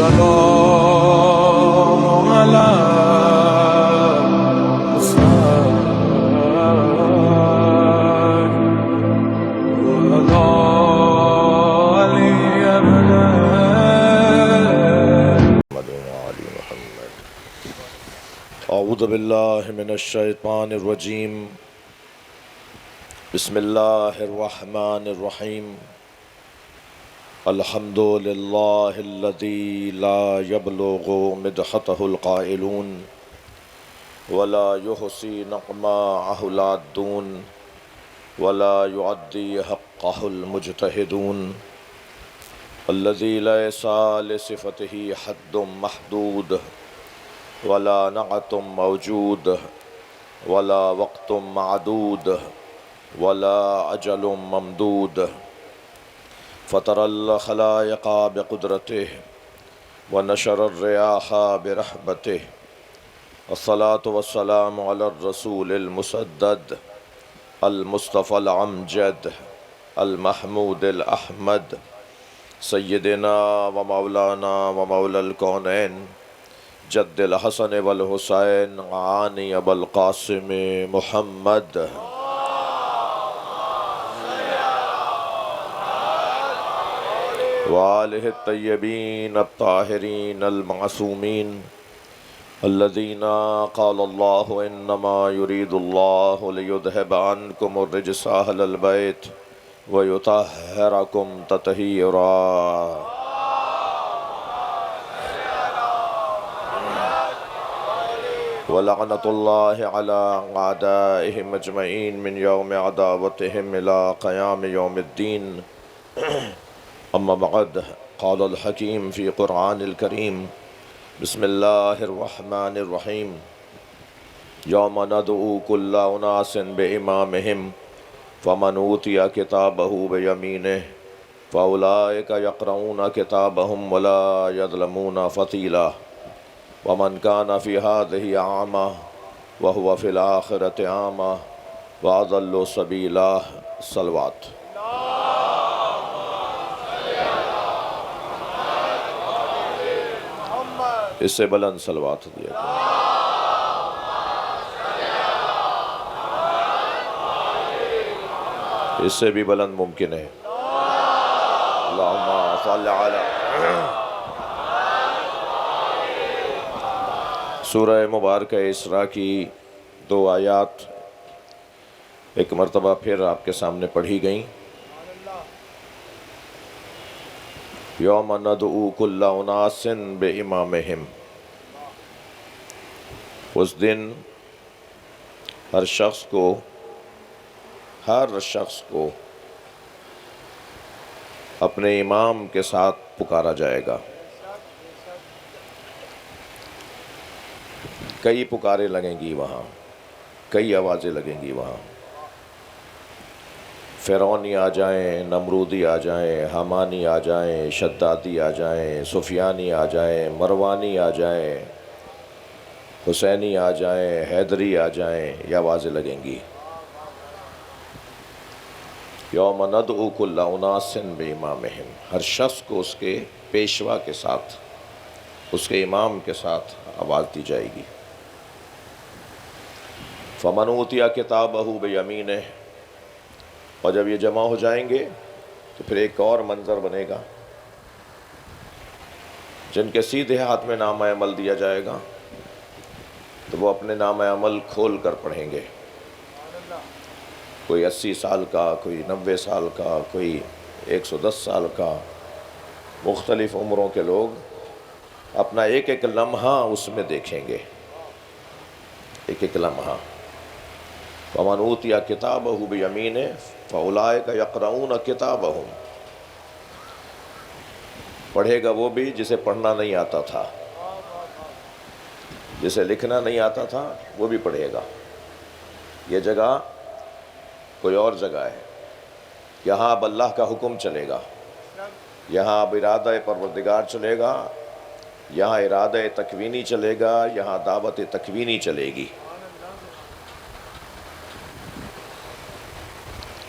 السلام على اعوذ باللہ من الشیطان الرجیم بسم اللہ الرحمن الرحیم الحمد للہ الذی لا یبلغ مدحتہ القائلون ولا یحصی نقماءہ العادون ولا یعدی حقہ المجتہدون الذی لیس لصفتہ حد محدود ولا نعت موجود ولا وقت معدود ولا اجل ممدود فطر الخلائق بقدرته ونشر الرياح برحمته والصلاة والسلام على الرسول المسدد المصطفى العمجد المحمود الأحمد سيدنا ومولانا ومولى الكونين جد الحسن والحسین عانی ابو القاسم محمد وآلہ الطیبین الطاہرین المعصومین الذین قال اللہ انما یرید اللہ لیذہب عنکم الرجس اہل البیت ویطہرکم تطہیرا وَلَعْنَةُ اللَّهِ عَلَىٰ أَعْدَائِهِمْ أَجْمَعِينَ مِنْ يَوْمِ عَدَاوَتِهِمْ إِلَىٰ قِيَامِ الدِّينِ أَمَّا بَعْدُ قَالَ الْحَكِيمُ فِي قُرْآنِ الْكَرِيمِ بسم اللَّهِ الرَّحْمَٰنِ الرَّحِيمِ يَوْمَ نَدْعُو كُلَّ أُنَاسٍ بِإِمَامِهِمْ فَمَنْ أُوتِيَ كِتَابَهُ بِيَمِينِهِ فَأُولَٰئِكَ يَقْرَءُونَ كِتَابَهُمْ وَلَا يَظْلَمُونَ فَتِيلًا ومن كان في هذه أعمى وهو في الآخرة أعمى وأضل سبيلا صلوات اس سے بلند صلوات دیا اس سے بھی بلند ممکن ہے اللہم صل علی سورہ مبارکہ اسراء کی 2 آیات ایک مرتبہ پھر آپ کے سامنے پڑھی گئیں۔ یوم ندعو کل اناس بامامہم، اس دن ہر شخص کو اپنے امام کے ساتھ پکارا جائے گا۔ کئی پکاریں لگیں گی وہاں، کئی آوازیں لگیں گی وہاں، فرعونی آ جائیں، نمرودی آ جائیں، حامانی آ جائیں، شدادی آ جائیں، سفیانی آ جائیں، مروانی آ جائیں، حسینی آ جائیں، حیدری آ جائیں، یہ آوازیں لگیں گی۔ یوم ندعو کل اناس بامامہم، ہر شخص کو اس کے پیشوا کے ساتھ، اس کے امام کے ساتھ آواز دی جائے گی۔ فَمَنْ أُوتِيَ كِتَابَهُ بِيَمِينِهِ، اور جب یہ جمع ہو جائیں گے تو پھر ایک اور منظر بنے گا، جن کے سیدھے ہاتھ میں نامہ عمل دیا جائے گا تو وہ اپنے نامہ عمل کھول کر پڑھیں گے۔ کوئی 80 سال کا، کوئی 90 سال کا، کوئی 110 سال کا، مختلف عمروں کے لوگ اپنا ایک ایک لمحہ اس میں دیکھیں گے، ایک ایک لمحہ۔ وَمَنْ أُوتِيَ كِتَابَهُ بِيَمِينِهِ فَأُولَٰئِكَ يَقْرَءُونَ كِتَابَهُمْ، پڑھے گا وہ بھی جسے پڑھنا نہیں آتا تھا، جسے لکھنا نہیں آتا تھا وہ بھی پڑھے گا۔ یہ جگہ کوئی اور جگہ ہے، یہاں اب اللہ کا حکم چلے گا، یہاں اب ارادہ پروردگار چلے گا، یہاں ارادہ تکوینی چلے گا، یہاں دعوت تکوینی چلے گی۔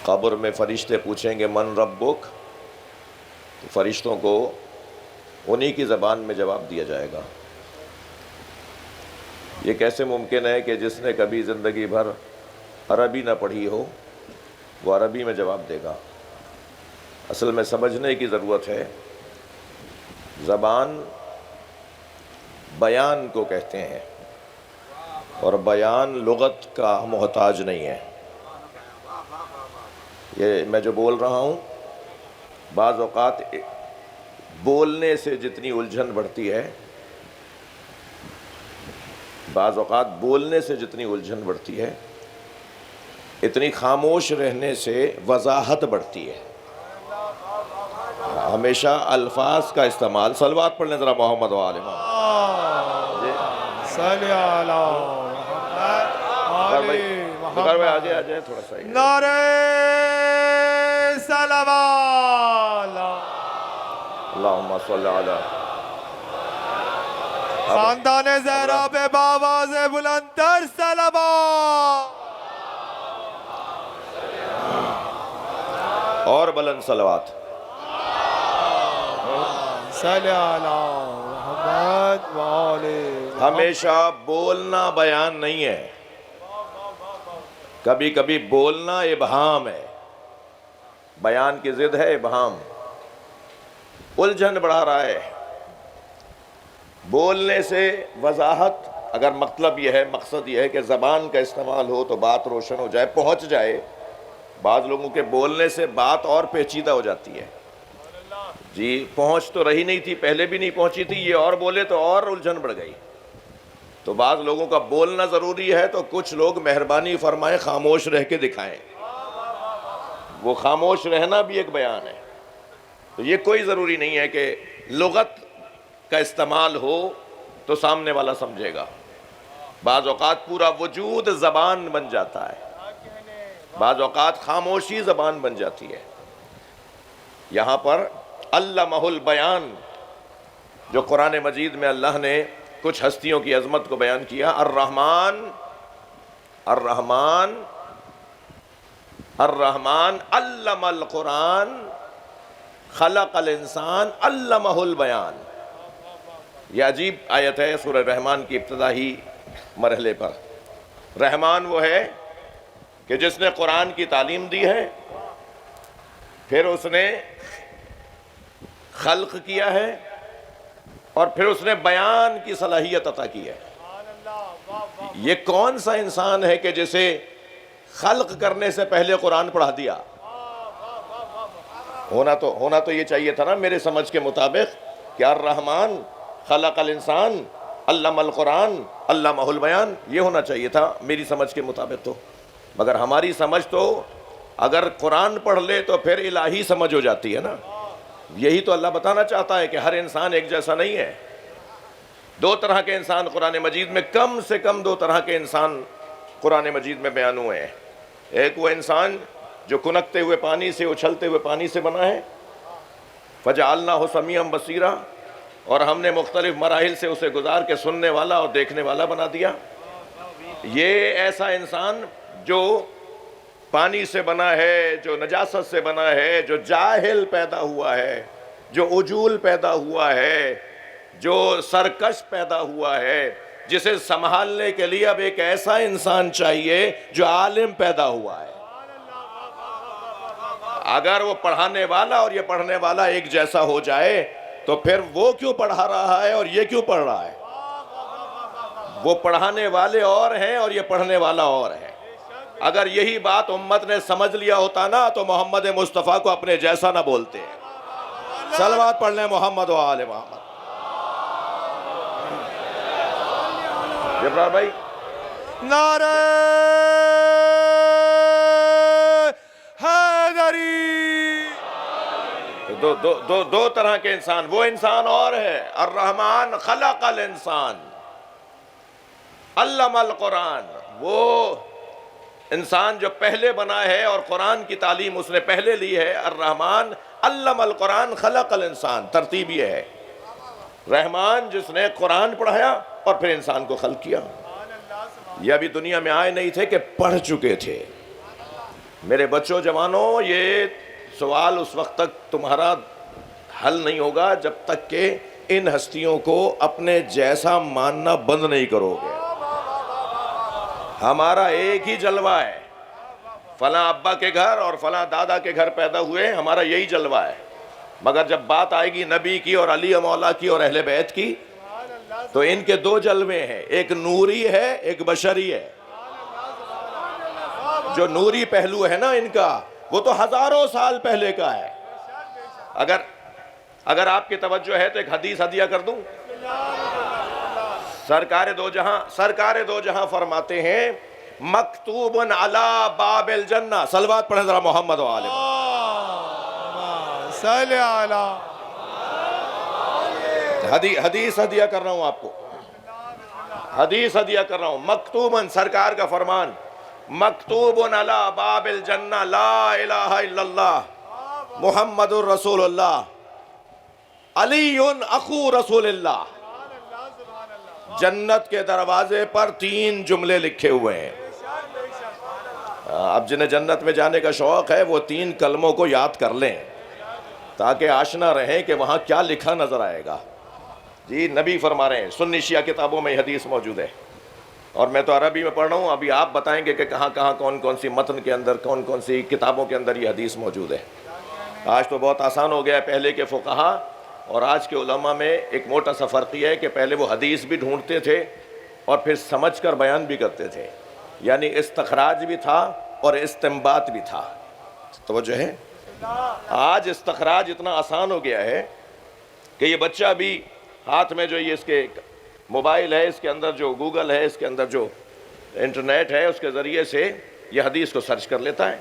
قبر میں فرشتے پوچھیں گے من ربک، تو فرشتوں کو انہی کی زبان میں جواب دیا جائے گا۔ یہ کیسے ممکن ہے کہ جس نے کبھی زندگی بھر عربی نہ پڑھی ہو وہ عربی میں جواب دے گا؟ اصل میں سمجھنے کی ضرورت ہے، زبان بیان کو کہتے ہیں، اور بیان لغت کا محتاج نہیں ہے۔ یہ میں جو بول رہا ہوں، بعض اوقات بولنے سے جتنی الجھن بڑھتی ہے، بعض اوقات بولنے سے جتنی الجھن بڑھتی ہے، اتنی خاموش رہنے سے وضاحت بڑھتی ہے۔ ہمیشہ الفاظ کا استعمال، صلوات پڑھ لیں ذرا محمد و آل محمد۔ صلی اللہ بکر بھائی آگے آ جائیں تھوڑا سا۔ نعرہ صلوات، اللہم صلی علی خاندان زہرا پہ بآواز بلند تر صلوات، اور بلند صلوات۔ صلی اللہ محمد و آل محمد۔ ہمیشہ بولنا بیان نہیں ہے، کبھی کبھی بولنا ابہام ہے۔ بیان کی ضد ہے ابہام، الجھن بڑھا رہا ہے۔ بولنے سے وضاحت، اگر مطلب یہ ہے، مقصد یہ ہے کہ زبان کا استعمال ہو تو بات روشن ہو جائے، پہنچ جائے۔ بعض لوگوں کے بولنے سے بات اور پیچیدہ ہو جاتی ہے۔ جی پہنچ تو رہی نہیں تھی، پہلے بھی نہیں پہنچی تھی، یہ اور بولے تو اور الجھن بڑھ گئی۔ تو بعض لوگوں کا بولنا ضروری ہے، تو کچھ لوگ مہربانی فرمائیں خاموش رہ کے دکھائیں۔ وہ خاموش رہنا بھی ایک بیان ہے۔ تو یہ کوئی ضروری نہیں ہے کہ لغت کا استعمال ہو تو سامنے والا سمجھے گا۔ بعض اوقات پورا وجود زبان بن جاتا ہے، بعض اوقات خاموشی زبان بن جاتی ہے۔ یہاں پر علمہ البیان، جو قرآن مجید میں اللہ نے کچھ ہستیوں کی عظمت کو بیان کیا، الرحمن الرحمن الرحمن علم القرآن خلق الانسان علمہ البیان۔ یہ عجیب آیت ہے سورہ رحمان کی ابتدائی مرحلے پر۔ رحمان وہ ہے کہ جس نے قرآن کی تعلیم دی ہے، پھر اس نے خلق کیا ہے، اور پھر اس نے بیان کی صلاحیت عطا کی ہے۔ یہ کون سا انسان ہے کہ جسے خلق کرنے سے پہلے قرآن پڑھا دیا؟ ہونا تو یہ چاہیے تھا نا میرے سمجھ کے مطابق کہ الرحمن خلق الانسان علم القرآن علمہ البیان، یہ ہونا چاہیے تھا میری سمجھ کے مطابق۔ تو مگر ہماری سمجھ تو اگر قرآن پڑھ لے تو پھر الہی سمجھ ہو جاتی ہے نا۔ یہی تو اللہ بتانا چاہتا ہے کہ ہر انسان ایک جیسا نہیں ہے۔ دو طرح کے انسان قرآن مجید میں، کم سے کم دو طرح کے انسان قرآن مجید میں بیان ہوئے ہیں۔ ایک وہ انسان جو کنکتے ہوئے پانی سے، اچھلتے ہوئے پانی سے بنا ہے، فَجَعَلْنَاهُ سَمِيعًا بَصِيرًا، اور ہم نے مختلف مراحل سے اسے گزار کے سننے والا اور دیکھنے والا بنا دیا۔ یہ ایسا انسان جو پانی سے بنا ہے، جو نجاست سے بنا ہے، جو جاہل پیدا ہوا ہے، جو عجول پیدا ہوا ہے، جو سرکش پیدا ہوا ہے، جسے سنبھالنے کے لیے اب ایک ایسا انسان چاہیے جو عالم پیدا ہوا ہے۔ اگر وہ پڑھانے والا اور یہ پڑھنے والا ایک جیسا ہو جائے تو پھر وہ کیوں پڑھا رہا ہے اور یہ کیوں پڑھ رہا ہے؟ وہ پڑھانے والے اور ہیں اور یہ پڑھنے والا اور ہے۔ اگر یہی بات امت نے سمجھ لیا ہوتا نا تو محمد مصطفیٰ کو اپنے جیسا نہ بولتے ہیں۔ صلوات پڑھ لیں محمد و آل محمد۔ جبرائیل بھائی، نعرہ حیدری۔ دو طرح کے انسان، وہ انسان اور ہے، الرحمن خلق الانسان علم القرآن، وہ انسان جو پہلے بنا ہے اور قرآن کی تعلیم اس نے پہلے لی ہے۔ الرحمن علم القرآن خلق الانسان، ترتیب یہ ہے۔ رحمان جس نے قرآن پڑھایا اور پھر انسان کو خلق کیا۔ یہ ابھی دنیا میں آئے نہیں تھے کہ پڑھ چکے تھے۔ میرے بچوں جوانوں، یہ سوال اس وقت تک تمہارا حل نہیں ہوگا جب تک کہ ان ہستیوں کو اپنے جیسا ماننا بند نہیں کرو گے۔ ہمارا ایک ہی جلوہ ہے، فلاں ابا کے گھر اور فلاں دادا کے گھر پیدا ہوئے، ہمارا یہی جلوہ ہے، مگر جب بات آئے گی نبی کی اور علی مولا کی اور اہل بیت کی تو ان کے دو جلوے ہیں، ایک نوری ہے ایک بشری ہے۔ جو نوری پہلو ہے نا ان کا، وہ تو ہزاروں سال پہلے کا ہے۔ اگر آپ کی توجہ ہے تو ایک حدیث ہدیہ کر دوں۔ سرکار دو جہاں فرماتے ہیں مکتوب علی باب الجنہ، صلوات پڑھیں ذرا محمد و آل محمد۔ صلی اللہ حدیث ہدیہ کر رہا ہوں آپ کو، حدیث ہدیہ کر رہا ہوں۔ مکتوباً، سرکار کا فرمان، مکتوب علی باب الجنہ لا الہ الا اللہ محمد الرسول اللہ علی اخو رسول اللہ۔ جنت کے دروازے پر 3 جملے لکھے ہوئے ہیں۔ اب جنہیں جنت میں جانے کا شوق ہے وہ 3 کلموں کو یاد کر لیں تاکہ آشنا رہیں کہ وہاں کیا لکھا نظر آئے گا۔ جی نبی فرما رہے ہیں، سنی شیعہ کتابوں میں یہ حدیث موجود ہے اور میں تو عربی میں پڑھ رہا ہوں، ابھی آپ بتائیں گے کہ کہاں کہاں کون کون سی متن کے اندر کون کون سی کتابوں کے اندر یہ حدیث موجود ہے۔ آج تو بہت آسان ہو گیا ہے، پہلے کے فقہا اور آج کے علماء میں ایک موٹا سا فرق یہ ہے کہ پہلے وہ حدیث بھی ڈھونڈتے تھے اور پھر سمجھ کر بیان بھی کرتے تھے، یعنی استخراج بھی تھا اور استنباط بھی تھا۔ توجہ ہے؟ آج استخراج اتنا آسان ہو گیا ہے کہ یہ بچہ بھی ہاتھ میں جو یہ اس کے موبائل ہے، اس کے اندر جو گوگل ہے، اس کے اندر جو انٹرنیٹ ہے، اس کے ذریعے سے یہ حدیث کو سرچ کر لیتا ہے۔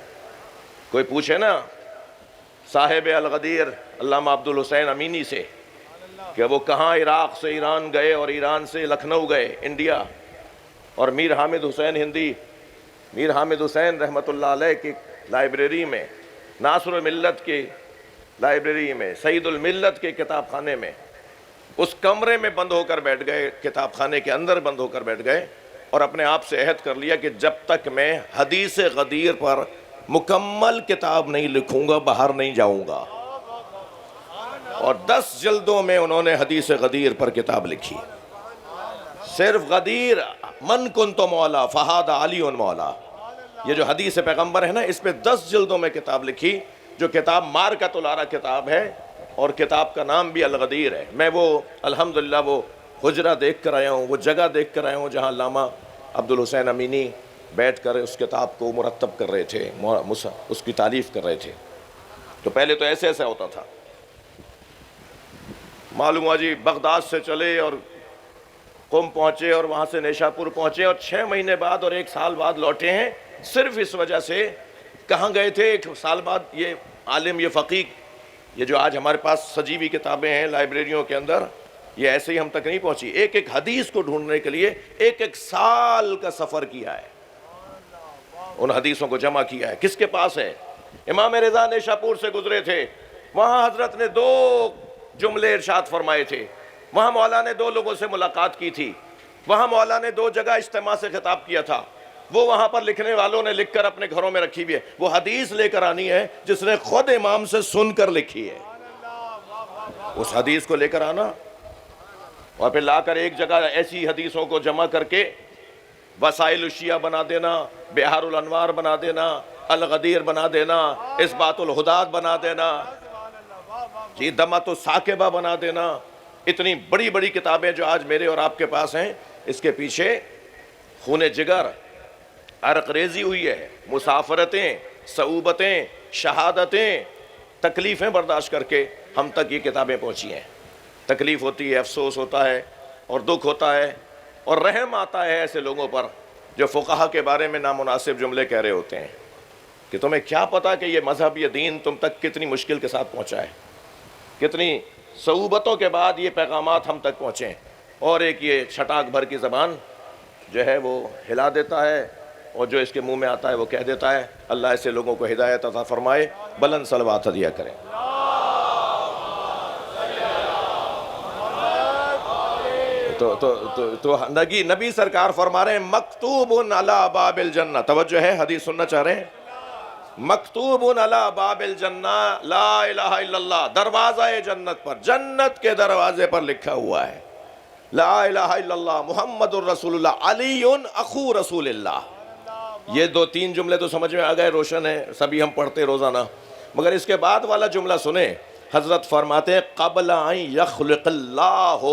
کوئی پوچھے نا صاحب الغدیر علامہ عبدالحسین امینی سے کہ وہ کہاں عراق سے ایران گئے اور ایران سے لکھنؤ گئے انڈیا، اور میر حامد حسین ہندی، میر حامد حسین رحمۃ اللہ علیہ کی لائبریری میں، ناصر الملت کی لائبریری میں، سعید الملت کے کتاب خانے میں، اس کمرے میں بند ہو کر بیٹھ گئے، کتاب خانے کے اندر بند ہو کر بیٹھ گئے اور اپنے آپ سے عہد کر لیا کہ جب تک میں حدیث غدیر پر مکمل کتاب نہیں لکھوں گا باہر نہیں جاؤں گا۔ اور 10 جلدوں میں انہوں نے حدیث غدیر پر کتاب لکھی، صرف غدیر من کنت مولا فہاد علی مولا، یہ جو حدیث پیغمبر ہے نا، اس پہ 10 جلدوں میں کتاب لکھی، جو کتاب مارکۃ الارا کتاب ہے اور کتاب کا نام بھی الغدیر ہے۔ میں وہ الحمدللہ وہ حجرہ دیکھ کر آیا ہوں، وہ جگہ دیکھ کر آیا ہوں جہاں علامہ عبدالحسین امینی بیٹھ کر اس کتاب کو مرتب کر رہے تھے، اس کی تعریف کر رہے تھے۔ تو پہلے تو ایسے ہوتا تھا، معلوم ہوا جی بغداد سے چلے اور قم پہنچے اور وہاں سے نیشاپور پہنچے اور 6 مہینے بعد اور 1 سال بعد لوٹے ہیں، صرف اس وجہ سے کہاں گئے تھے 1 سال بعد۔ یہ عالم، یہ فقیہ، یہ جو آج ہمارے پاس سجی ہوئی کتابیں ہیں لائبریریوں کے اندر، یہ ایسے ہی ہم تک نہیں پہنچی، ایک ایک حدیث کو ڈھونڈنے کے لیے 1 سال کا سفر کیا ہے، ان حدیثوں کو جمع کیا ہے۔ کس کے پاس ہے؟ امام رضا نیشاپور سے گزرے تھے، وہاں حضرت نے 2 جملے ارشاد فرمائے تھے، وہاں مولا نے 2 لوگوں سے ملاقات کی تھی، وہاں مولا نے 2 جگہ اجتماع سے خطاب کیا تھا، وہ وہاں پر لکھنے والوں نے لکھ کر اپنے گھروں میں رکھی بھی ہے۔ وہ حدیث لے کر آنی ہے جس نے خود امام سے سن کر لکھی ہے، اس حدیث کو لے کر آنا اور پھر لا کر ایک جگہ ایسی حدیثوں کو جمع کر کے وسائل الشیعہ بنا دینا، بہار الانوار بنا دینا، الغدیر بنا دینا، اثبات الہدات بنا دینا، جی دمۃ الثاقبہ بنا دینا۔ اتنی بڑی بڑی کتابیں جو آج میرے اور آپ کے پاس ہیں، اس کے پیچھے خون جگر، عرق ریزی ہوئی ہے، مسافرتیں، صعوبتیں، شہادتیں، تکلیفیں برداشت کر کے ہم تک یہ کتابیں پہنچی ہیں۔ تکلیف ہوتی ہے، افسوس ہوتا ہے اور دکھ ہوتا ہے اور رحم آتا ہے ایسے لوگوں پر جو فقہا کے بارے میں نامناسب جملے کہہ رہے ہوتے ہیں کہ تمہیں کیا پتا کہ یہ مذہب، یہ دین تم تک کتنی مشکل کے ساتھ پہنچا ہے، کتنی صعوبتوں کے بعد یہ پیغامات ہم تک پہنچے ہیں۔ اور ایک یہ چھٹاک بھر کی زبان جو ہے وہ ہلا دیتا ہے اور جو اس کے منہ میں آتا ہے وہ کہہ دیتا ہے۔ اللہ ایسے لوگوں کو ہدایت عطا فرمائے، بلند صلوات ہدیہ کریں۔ تو نبی سرکار فرما رہے ہیں مکتوب علی باب الجنہ، توجہ ہے، حدیث سننا چاہ رہے ہیں؟ مکتوب علی باب الجنہ لا الہ الا اللہ، دروازہ جنت پر، جنت کے دروازے پر لکھا ہوا ہے لا الہ الا اللہ محمد الرسول اللہ علی اخو رسول اللہ۔ یہ دو تین جملے تو سمجھ میں آ گئے، روشن ہے، سبھی ہم پڑھتے روزانہ، مگر اس کے بعد والا جملہ سنیں، حضرت فرماتے ہیں قبل ان یخلق اللہ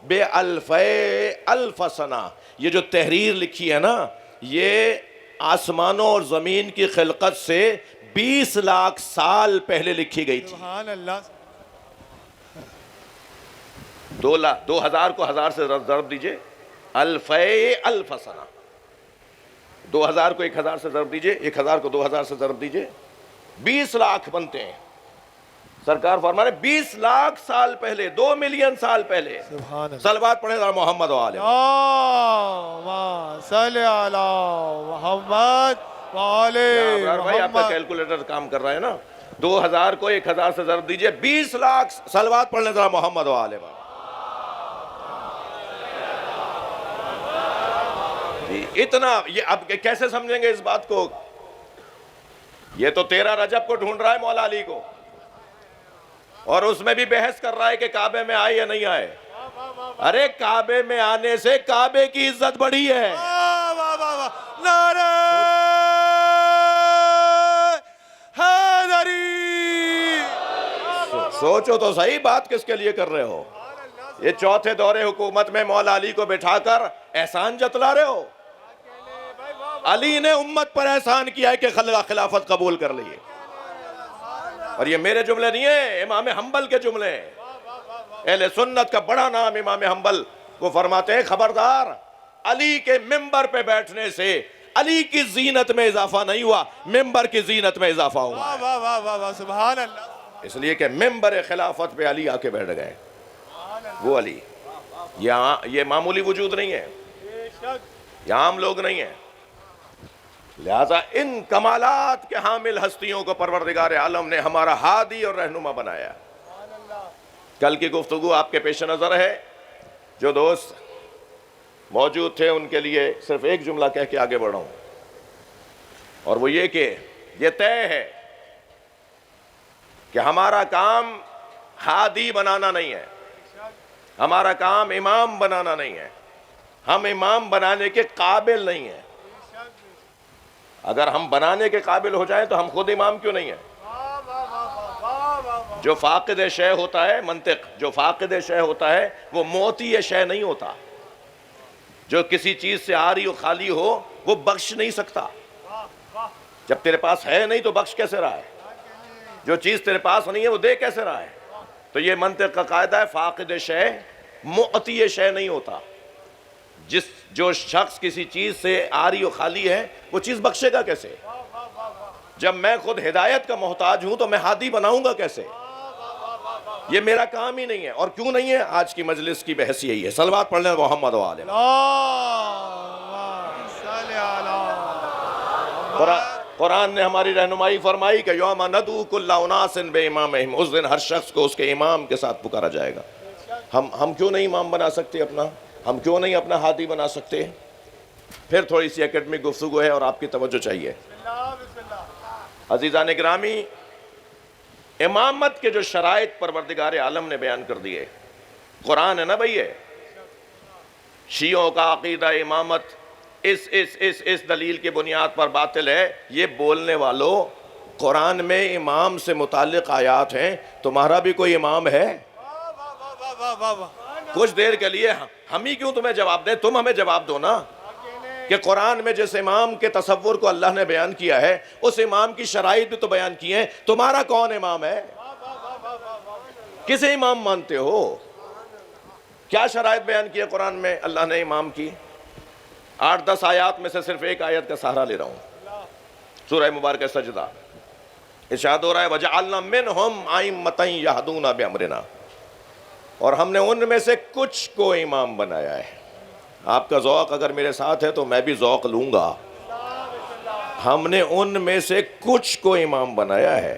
بے الف سنہ، یہ جو تحریر لکھی ہے نا، یہ آسمانوں اور زمین کی خلقت سے 20 لاکھ سال پہلے لکھی گئی تھی۔ سبحان اللہ۔ 2000 کو 1000 سے ضرب دیجئے، الف سنہ، 2000 کو 1000 سے ضرب دیجئے، 1000 کو 2000 سے ضرب دیجئے، 20 لاکھ بنتے ہیں۔ سرکار فرما رہے 20 لاکھ سال پہلے، 2 ملین سال پہلے۔ سبحان اللہ۔ صلوات پڑھیں ذرا محمد و آلہ۔ اللہم صلی علی محمد و آل بھائی آپ کا محمد۔ کیلکولیٹر کام کر رہا ہے نا، 2000 کو 1000 سے ضرب دیجئے، 20 لاکھ۔ صلوات پڑھ لیں ذرا محمد و آلہ۔ اتنا، یہ اب کیسے سمجھیں گے اس بات کو؟ یہ تو 13 رجب کو ڈھونڈ رہا ہے مولا علی کو، اور اس میں بھی بحث کر رہا ہے کہ کعبے میں آئے یا نہیں آئے۔ ارے کعبے میں آنے سے کعبے کی عزت بڑھی ہے۔ نعرہ حیدری۔ سوچو تو صحیح، بات کس کے لیے کر رہے ہو؟ یہ چوتھے دور حکومت میں مولا علی کو بٹھا کر احسان جتلا رہے ہو۔ علی نے امت پر احسان کیا ہے کہ خلافت قبول کر لیے، اور یہ میرے جملے نہیں ہیں، امام حنبل کے جملے ہیں۔ اہل سنت کا بڑا نام امام حنبل، وہ فرماتے ہیں خبردار، علی کے ممبر پہ بیٹھنے سے علی کی زینت میں اضافہ نہیں ہوا، ممبر کی زینت میں اضافہ ہوا۔ واہ واہ واہ واہ، سبحان اللہ۔ اس لیے کہ ممبر خلافت پہ علی آ کے بیٹھ گئے، وہ علی۔ یہ معمولی وجود نہیں ہے، یہ عام لوگ نہیں ہیں۔ لہذا ان کمالات کے حامل ہستیوں کو پروردگار عالم نے ہمارا ہادی اور رہنما بنایا۔ کل کی گفتگو آپ کے پیش نظر ہے، جو دوست موجود تھے ان کے لیے صرف ایک جملہ کہہ کے آگے بڑھا ہوں، اور وہ یہ کہ یہ طے ہے کہ ہمارا کام ہادی بنانا نہیں ہے، ہمارا کام امام بنانا نہیں ہے، ہم امام بنانے کے قابل نہیں ہیں۔ اگر ہم بنانے کے قابل ہو جائیں تو ہم خود امام کیوں نہیں ہیں؟ جو فاقد شے ہوتا ہے، منطق، جو فاقد شے ہوتا ہے وہ موتی شے نہیں ہوتا۔ جو کسی چیز سے عاری و خالی ہو وہ بخش نہیں سکتا۔ جب تیرے پاس ہے نہیں تو بخش کیسے رہا ہے؟ جو چیز تیرے پاس نہیں ہے وہ دے کیسے رہا ہے؟ تو یہ منطق کا قاعدہ ہے، فاقد شے معطی شے نہیں ہوتا۔ جو شخص کسی چیز سے عاری و خالی ہے وہ چیز بخشے گا کیسے؟ جب میں خود ہدایت کا محتاج ہوں تو میں ہادی بناؤں گا کیسے؟ یہ میرا کام ہی نہیں ہے۔ اور کیوں نہیں ہے؟ آج کی مجلس کی بحث یہی ہے۔ صلوات پڑھ لیں محمد و آلہ۔ اللہم صلی علی محمد۔ قرآن نے ہماری رہنمائی فرمائی کہ یوم ندعو کل اناس بامامہم، اس دن ہر شخص کو اس کے امام کے ساتھ پکارا جائے گا۔ ہم کیوں نہیں امام بنا سکتے اپنا؟ ہم کیوں نہیں اپنا ہادی بنا سکتے؟ پھر تھوڑی سی اکیڈمک گفتگو ہے اور آپ کی توجہ چاہیے۔ عزیزان گرامی، امامت کے جو شرائط پروردگار عالم نے بیان کر دیے، قرآن ہے نا بھئی، ہے شیعوں کا عقیدہ امامت اس دلیل کی بنیاد پر باطل ہے۔ یہ بولنے والوں، قرآن میں امام سے متعلق آیات ہیں، تمہارا بھی کوئی امام ہے؟ کچھ دیر کے لیے ہم ہی کیوں تمہیں جواب دیں، تم ہمیں جواب دو نا، کہ قرآن میں جس امام کے تصور کو اللہ نے بیان کیا ہے اس امام کی شرائط بھی تو بیان کی ہیں۔ تمہارا کون امام ہے؟ کسے امام مانتے ہو؟ کیا شرائط بیان کی ہے قرآن میں اللہ نے امام کی؟ 8-10 آیات میں سے صرف ایک آیت کا سہارا لے رہا ہوں، سورہ مبارکہ سجدہ۔ ارشاد ہو رہا ہے وَجَعَلْنَا مِنْهُمْ أَئِمَّةً يَهْدُونَ بِأَمْرِنَا، اور ہم نے ان میں سے کچھ کو امام بنایا ہے۔ آپ کا ذوق اگر میرے ساتھ ہے تو میں بھی ذوق لوں گا۔ ہم نے ان میں سے کچھ کو امام بنایا ہے۔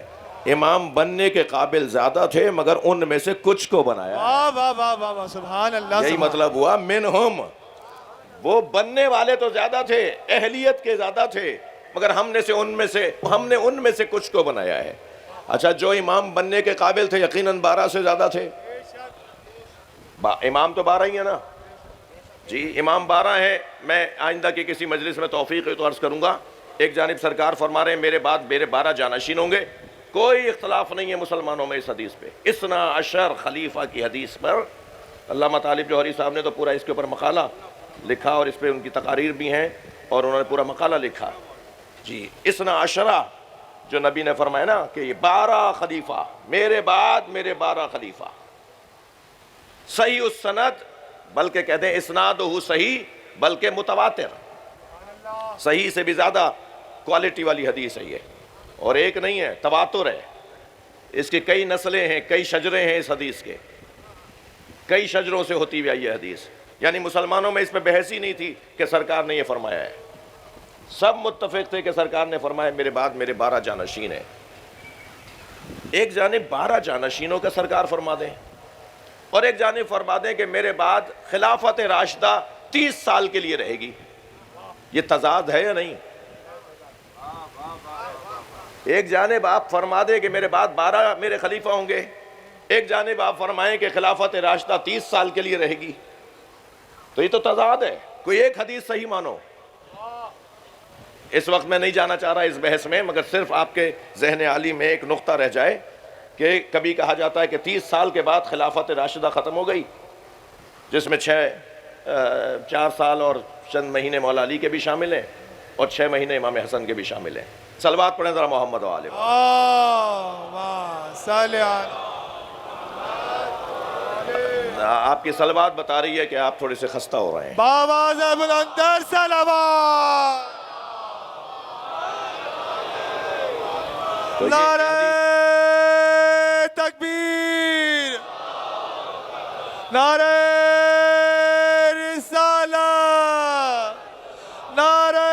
امام بننے کے قابل زیادہ تھے مگر ان میں سے کچھ کو بنایا ہے۔ واہ واہ واہ واہ واہ، سبحان اللہ۔ یہی مطلب ہوا منہم، وہ بننے والے تو زیادہ تھے، اہلیت کے زیادہ تھے، مگر ہم نے ان میں سے کچھ کو بنایا ہے۔ اچھا، جو امام بننے کے قابل تھے یقیناً 12 سے زیادہ تھے۔ امام تو 12 ہی ہے نا جی، امام 12 ہیں۔ میں آئندہ کی کسی مجلس میں توفیق ہے تو عرض کروں گا۔ ایک جانب سرکار فرما رہے ہیں میرے بعد میرے 12 جانشین ہوں گے۔ کوئی اختلاف نہیں ہے مسلمانوں میں اس حدیث پہ، 12 خلیفہ کی حدیث پر۔ علامہ طالب جوہری صاحب نے تو پورا اس کے اوپر مقالہ لکھا، اور اس پہ ان کی تقاریر بھی ہیں، اور انہوں نے پورا مقالہ لکھا جی۔ 12 جو نبی نے فرمایا نا کہ یہ 12 خلیفہ میرے بعد میرے 12 خلیفہ، صحیح السند، بلکہ کہتے ہیں اسنادہ صحیح بلکہ متواتر، صحیح سے بھی زیادہ کوالٹی والی حدیث ہے یہ، اور ایک نہیں ہے، تواتر ہے۔ اس کی کئی نسلیں ہیں، کئی شجرے ہیں، اس حدیث کے کئی شجروں سے ہوتی ہوئی آئی ہے حدیث۔ یعنی مسلمانوں میں اس پہ بحث ہی نہیں تھی کہ سرکار نے یہ فرمایا ہے، سب متفق تھے کہ سرکار نے فرمایا میرے بعد میرے 12 جانشین ہیں۔ ایک جانب 12 جانشینوں کا سرکار فرما دیں، اور ایک جانب فرما دیں کہ میرے بعد خلافت راشدہ 30 سال کے لیے رہے گی۔ یہ تضاد ہے یا نہیں؟ ایک جانب آپ فرما دیں کہ میرے بعد 12 میرے خلیفہ ہوں گے، ایک جانب آپ فرمائیں کہ خلافت راشدہ 30 سال کے لیے رہے گی، تو یہ تو تضاد ہے۔ کوئی ایک حدیث صحیح مانو۔ اس وقت میں نہیں جانا چاہ رہا اس بحث میں، مگر صرف آپ کے ذہن عالی میں ایک نقطہ رہ جائے کہ کبھی کہا جاتا ہے کہ 30 سال کے بعد خلافت راشدہ ختم ہو گئی، جس میں 4 سال اور چند مہینے مولا علی کے بھی شامل ہیں، اور 6 مہینے امام حسن کے بھی شامل ہیں۔ صلوات پڑھیں ذرا محمد و آل محمد۔ اللہم صل علی۔ آپ کی صلوات بتا رہی ہے کہ آپ تھوڑے سے خستہ ہو رہے ہیں۔ باواز بلندر صلوات۔ تو یہ نعرہ حدیث تکبیر، نعرہ رسالت، نعرہ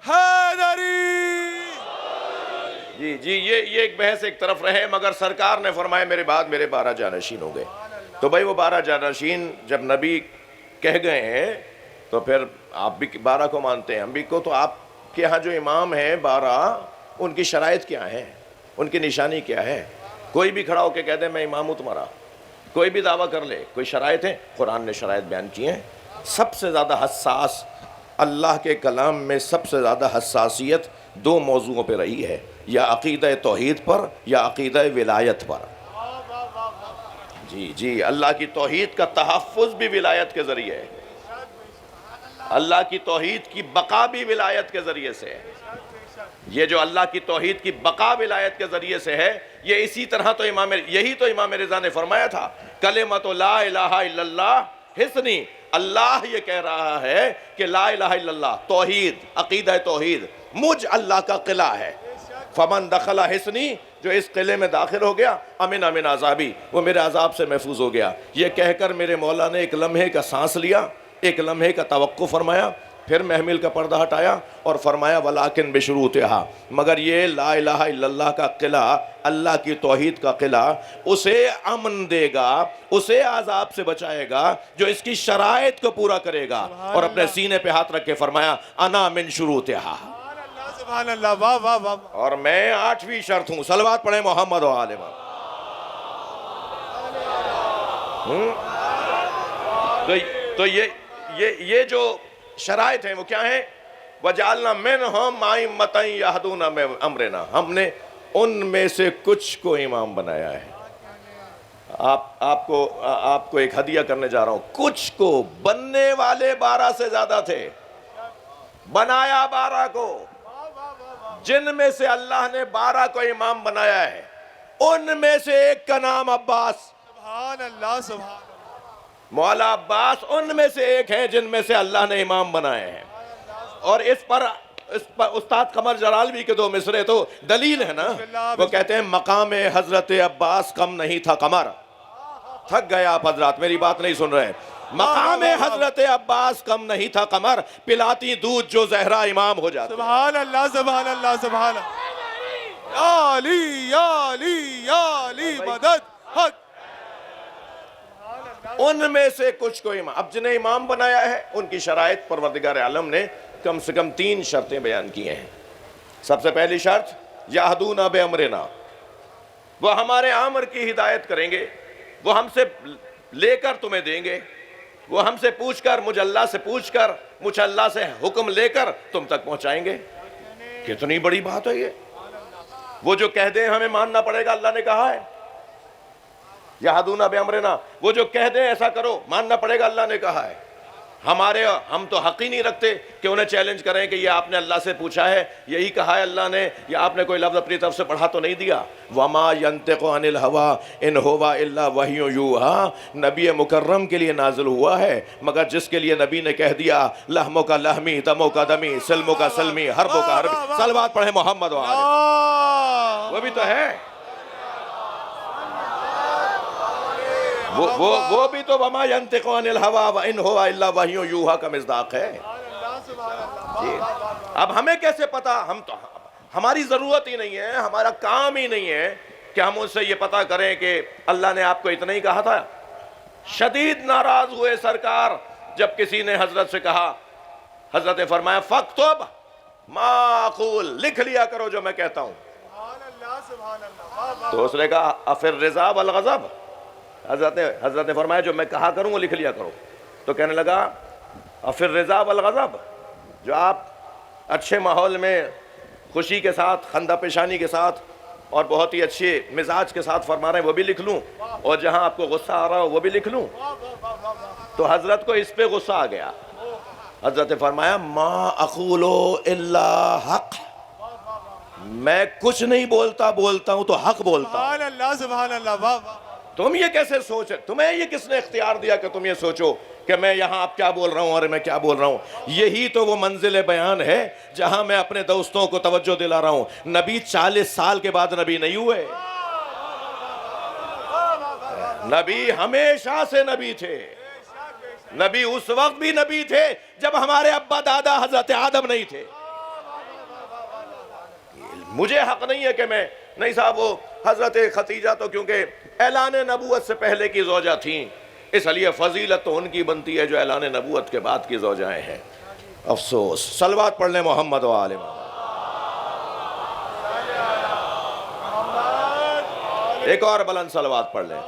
حیدری۔ جی یہ ایک بحث ایک طرف رہے، مگر سرکار نے فرمایا میرے بعد میرے 12 جانشین ہو گئے۔ تو بھائی وہ 12 جانشین جب نبی کہہ گئے ہیں تو پھر آپ بھی 12 کو مانتے ہیں، ہم بھی کو۔ تو آپ کے ہاں جو امام ہیں 12، ان کی شرائط کیا ہیں، ان کی نشانی کیا ہے؟ کوئی بھی کھڑا ہو کے کہہ دے میں امام ہوں تمہارا، کوئی بھی دعویٰ کر لے، کوئی شرائط ہے؟ قرآن نے شرائط بیان کی ہیں۔ سب سے زیادہ حساس، اللہ کے کلام میں سب سے زیادہ حساسیت 2 موضوعوں پہ رہی ہے، یا عقیدہ توحید پر یا عقیدہ ولایت پر۔ جی اللہ کی توحید کا تحفظ بھی ولایت کے ذریعے ہے، اللہ کی توحید کی بقا بھی ولایت کے ذریعے سے ہے۔ یہ جو اللہ کی توحید کی بقا ولایت کے ذریعے سے ہے، یہ اسی طرح تو یہی تو امام رضا نے فرمایا تھا، کلمۃ لا الہ الا اللہ حصنی۔ اللہ یہ کہہ رہا ہے کہ لا الہ الا اللہ توحید، عقیدہ توحید مجھ اللہ کا قلعہ ہے، فمن دخل حصنی، جو اس قلعے میں داخل ہو گیا، امن امن عذابی، وہ میرے عذاب سے محفوظ ہو گیا۔ یہ کہہ کر میرے مولا نے ایک لمحے کا سانس لیا، ایک لمحے کا توقع فرمایا، پھر محمل کا پردہ ہٹایا اور فرمایا ولیکن بشروطہا، مگر یہ لا الہ الا اللہ کا قلعہ، اللہ کی توحید کا قلعہ اسے امن دے گا، اسے عذاب سے بچائے گا جو اس کی شرائط کو پورا کرے گا۔ اور اپنے سینے پہ ہاتھ رکھ کے فرمایا انا من شروطہا، سبحان اللہ، واہ واہ واہ۔ اور میں 8ویں شرط ہوں۔ صلوات پڑھیں محمد و آل محمد۔ تو یہ جو شرائط ہیں وہ کیا ہیں؟ وَجَعَلْنَا مِنْهُمْ أَئِمَّةً يَهْدُونَ بِأَمْرِنَا، ہم نے ان میں سے کچھ کو امام بنایا ہے۔ آپ کو ایک ہدیہ کرنے جا رہا ہوں، کچھ کو، بننے والے 12 سے زیادہ تھے، بنایا 12 کو، جن میں سے اللہ نے 12 کو امام بنایا ہے، ان میں سے ایک کا نام عباس، سبحان اللہ، سبحان اللہ۔ مولا عباس ان میں سے ایک ہیں جن میں سے اللہ نے امام بنائے ہیں۔ اور اس پر استاد قمر جلالوی کے 2 مصرے تو دلیل ہے نا، وہ کہتے ہیں مقام حضرت عباس کم نہیں تھا قمر۔ تھک گئے آپ حضرات، میری بات نہیں سن رہے۔ مقام حضرت عباس کم نہیں تھا قمر، پلاتی دودھ جو زہرا امام ہو جاتا۔ سبحان اللہ، سبحان اللہ، سبحان اللہ۔ یا علی یا علی یا علی مدد حق۔ ان میں سے کچھ کو امام، اب جنہیں امام بنایا ہے ان کی شرائط پروردگار عالم نے کم سے کم 3 شرطیں بیان کی ہیں۔ سب سے پہلی شرط یہدون بامرنا، وہ ہمارے امر کی ہدایت کریں گے، وہ ہم سے لے کر تمہیں دیں گے، وہ ہم سے پوچھ کر، مجھ اللہ سے پوچھ کر، مجھ اللہ سے حکم لے کر تم تک پہنچائیں گے۔ کتنی بڑی بات ہے یہ، وہ جو کہہ دیں ہمیں ماننا پڑے گا، اللہ نے کہا ہے یہدون بامرنا، وہ جو کہہ دیں ایسا کرو ماننا پڑے گا، اللہ نے کہا ہے۔ ہم تو حق ہی نہیں رکھتے کہ انہیں چیلنج کریں کہ یہ آپ نے اللہ سے پوچھا ہے، یہی کہا ہے اللہ نے، یا آپ نے کوئی لفظ اپنی طرف سے پڑھا تو نہیں دیا۔ وما ينطق عن الهوى ان هو الا وحی یوحی، نبی مکرم کے لیے نازل ہوا ہے، مگر جس کے لیے نبی نے کہہ دیا لحموں کا لحمی، دموں کا دمی، سلموں کا سلمی، حربوں کا حربی۔ صلوات پڑھیں محمد و آلہ، وہ بھی تو ہے، وہ بھی تو وما ينطق عن الهوى وان هو الا وحی یوحی کا مصداق ہے۔ جی اب ہمیں کیسے پتا، ہم تو ہماری ضرورت ہی نہیں ہے، ہمارا کام ہی نہیں ہے کہ ہم ان سے یہ پتا کریں کہ اللہ نے آپ کو اتنا ہی کہا تھا۔ شدید ناراض ہوئے سرکار جب کسی نے حضرت سے کہا، حضرت نے فرمایا فاکتب ما اقول، لکھ لیا کرو جو میں کہتا ہوں۔ تو اس نے کہا افر رضا والغضب، حضرت نے فرمایا جو میں کہا کروں وہ لکھ لیا کرو۔ تو کہنے لگا افر رضا والغضب، جو آپ اچھے ماحول میں خوشی کے ساتھ، خندہ پیشانی کے ساتھ اور بہت ہی اچھے مزاج کے ساتھ فرما رہے ہیں وہ بھی لکھ لوں، اور جہاں آپ کو غصہ آ رہا ہو وہ بھی لکھ لوں۔ تو حضرت کو اس پہ غصہ آ گیا، حضرت نے فرمایا ما اقول الا حق، میں کچھ نہیں بولتا ہوں تو حق بولتا ہوں۔ سبحان اللہ سبحان اللہ، واہ واہ۔ تم یہ کیسے سوچے، تمہیں یہ کس نے اختیار دیا کہ تم یہ سوچو کہ میں یہاں اب کیا بول رہا ہوں اور میں کیا بول رہا ہوں؟ یہی تو وہ منزل بیان ہے جہاں میں اپنے دوستوں کو توجہ دلا رہا ہوں۔ نبی 40 سال کے بعد نبی نہیں ہوئے، نبی ہمیشہ سے نبی تھے، نبی اس وقت بھی نبی تھے جب ہمارے ابا دادا حضرت آدم نہیں تھے۔ مجھے حق نہیں ہے کہ میں، نہیں صاحب وہ حضرت خدیجہ تو کیونکہ اعلان نبوت سے پہلے کی زوجہ تھیں، اس لیے فضیلت تو ان کی بنتی ہے جو اعلان نبوت کے بعد کی زوجائیں ہیں۔ افسوس، صلوات پڑھ لیں محمد و آل محمد۔ ایک اور بلند صلوات پڑھ لیں۔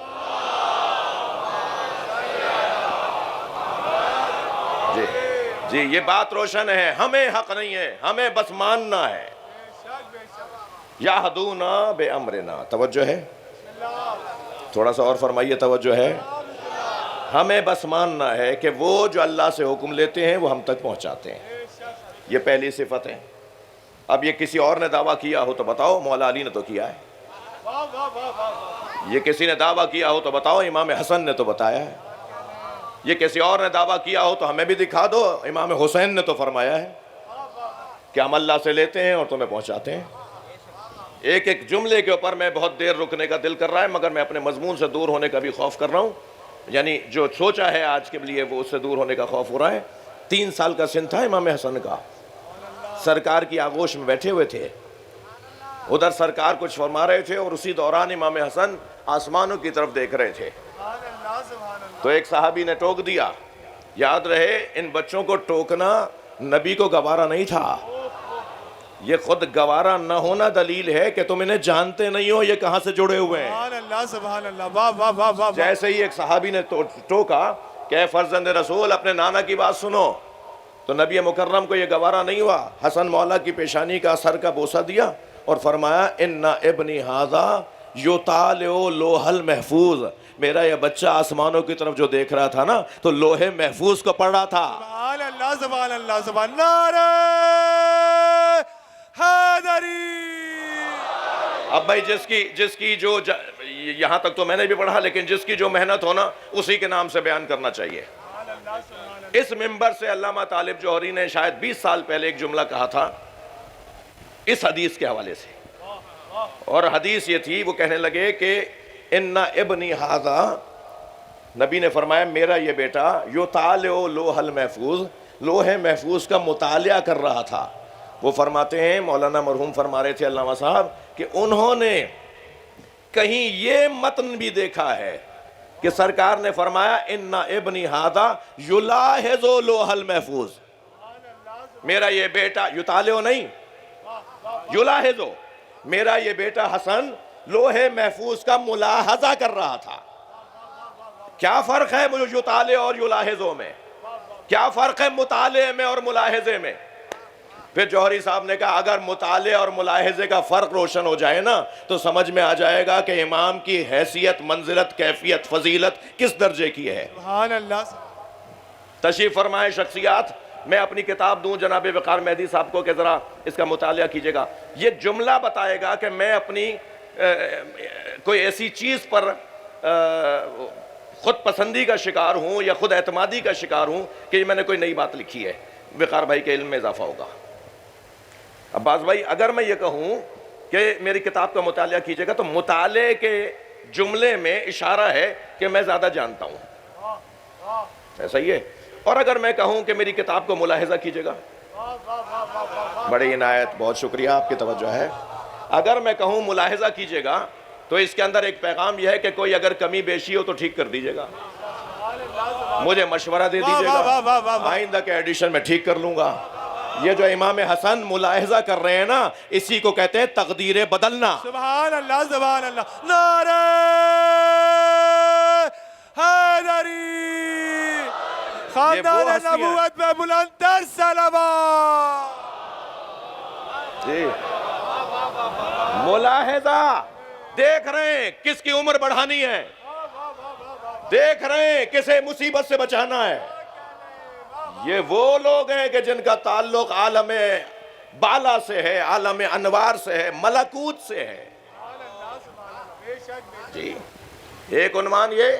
جی یہ بات روشن ہے، ہمیں حق نہیں ہے، ہمیں بس ماننا ہے۔ یہدون بامرنا، توجہ ہے، تھوڑا سا اور فرمائیے، توجہ ہے۔ ہمیں بس ماننا ہے کہ وہ جو اللہ سے حکم لیتے ہیں وہ ہم تک پہنچاتے ہیں، یہ پہلی صفت ہے۔ اب یہ کسی اور نے دعویٰ کیا ہو تو بتاؤ، مولا علی نے تو کیا ہے۔ یہ کسی نے دعویٰ کیا ہو تو بتاؤ، امام حسن نے تو بتایا ہے۔ یہ کسی اور نے دعویٰ کیا ہو تو ہمیں بھی دکھا دو، امام حسین نے تو فرمایا ہے کہ ہم اللہ سے لیتے ہیں اور تمہیں پہنچاتے ہیں۔ ایک ایک جملے کے اوپر میں بہت دیر رکنے کا دل کر رہا ہے، مگر میں اپنے مضمون سے دور ہونے کا بھی خوف کر رہا ہوں، یعنی جو سوچا ہے آج کے لیے وہ اس سے دور ہونے کا خوف ہو رہا ہے۔ 3 سال کا سن تھا امام حسن کا، سرکار کی آغوش میں بیٹھے ہوئے تھے، ادھر سرکار کچھ فرما رہے تھے اور اسی دوران امام حسن آسمانوں کی طرف دیکھ رہے تھے۔ تو ایک صحابی نے ٹوک دیا، یاد رہے ان بچوں کو ٹوکنا نبی کو گوارا نہیں تھا، یہ خود گوارا نہ ہونا دلیل ہے کہ تم انہیں جانتے نہیں ہو یہ کہاں سے جڑے ہوئے ہیں۔ سبحان اللہ سبحان اللہ، واہ واہ واہ واہ۔ جیسے ہی ایک صحابی نے ٹوکا کہ اے فرزند رسول اپنے نانا کی بات سنو، تو نبی مکرم کو یہ گوارا نہیں ہوا، حسن مولا کی پیشانی کا سر کا بوسہ دیا اور فرمایا ان ابنی ھذا یطالع لوح المحفوظ، میرا یہ بچہ آسمانوں کی طرف جو دیکھ رہا تھا نا تو لوح محفوظ کو پڑھ رہا تھا۔ سبحان اللہ سبحان اللہ سبحان اللہ، نعرہ حیدری۔ اب بھائی جس کی جو یہاں تک تو میں نے بھی پڑھا، لیکن جس کی جو محنت ہونا اسی کے نام سے بیان کرنا چاہیے۔ اس منبر سے علامہ طالب جوہری نے شاید 20 سال پہلے ایک جملہ کہا تھا اس حدیث کے حوالے سے، اور حدیث یہ تھی، وہ کہنے لگے کہ ان ابنی ھذا، نبی نے فرمایا میرا یہ بیٹا یطالع لوح المحفوظ، لوح محفوظ کا مطالعہ کر رہا تھا۔ وہ فرماتے ہیں، مولانا مرحوم فرما رہے تھے علامہ صاحب، کہ انہوں نے کہیں یہ متن بھی دیکھا ہے کہ سرکار نے فرمایا ان ابنی ہادا یلاحظ لوح المحفوظ، میرا یہ بیٹا یطالع نہیں یلاحظ، میرا یہ بیٹا حسن لوح محفوظ کا ملاحظہ کر رہا تھا۔ کیا فرق ہے یطالع اور یلاحظ میں؟ کیا فرق ہے مطالعے میں اور ملاحظے میں؟ پھر جوہری صاحب نے کہا اگر مطالعے اور ملاحظے کا فرق روشن ہو جائے نا تو سمجھ میں آ جائے گا کہ امام کی حیثیت، منزلت، کیفیت، فضیلت کس درجے کی ہے۔ سبحان اللہ۔ تشریف فرمائے شخصیات، میں اپنی کتاب دوں جناب وقار مہدی صاحب کو کہ ذرا اس کا مطالعہ کیجئے گا۔ یہ جملہ بتائے گا کہ میں اپنی کوئی ایسی چیز پر خود پسندی کا شکار ہوں یا خود اعتمادی کا شکار ہوں کہ میں نے کوئی نئی بات لکھی ہے۔ وقار بھائی کے علم میں اضافہ ہوگا۔ عباس بھائی اگر میں یہ کہوں کہ میری کتاب کا مطالعہ کیجئے گا تو مطالعے کے جملے میں اشارہ ہے کہ میں زیادہ جانتا ہوں، ایسا ہی ہے۔ اور اگر میں کہوں کہ میری کتاب کو ملاحظہ کیجئے گا، بڑی عنایت، بہت شکریہ، آپ کی توجہ ہے۔ اگر میں کہوں ملاحظہ کیجئے گا تو اس کے اندر ایک پیغام یہ ہے کہ کوئی اگر کمی بیشی ہو تو ٹھیک کر دیجئے گا، مجھے مشورہ دے دیجئے گا، آئندہ کے ایڈیشن میں ٹھیک کر لوں گا۔ یہ جو امام حسن ملاحظہ کر رہے ہیں نا، اسی کو کہتے ہیں تقدیر بدلنا۔ سبحان اللہ، سبحان اللہ۔ نعرہ حیدری، خاندان نبوت میں بلند تر صلوات۔ جی ملاحظہ، دیکھ رہے ہیں کس کی عمر بڑھانی ہے، دیکھ رہے ہیں کسے مصیبت سے بچانا ہے۔ یہ وہ لوگ ہیں کہ جن کا تعلق عالم بالا سے ہے، عالم انوار سے ہے، ملکوت سے ہے۔ جی ایک عنوان یہ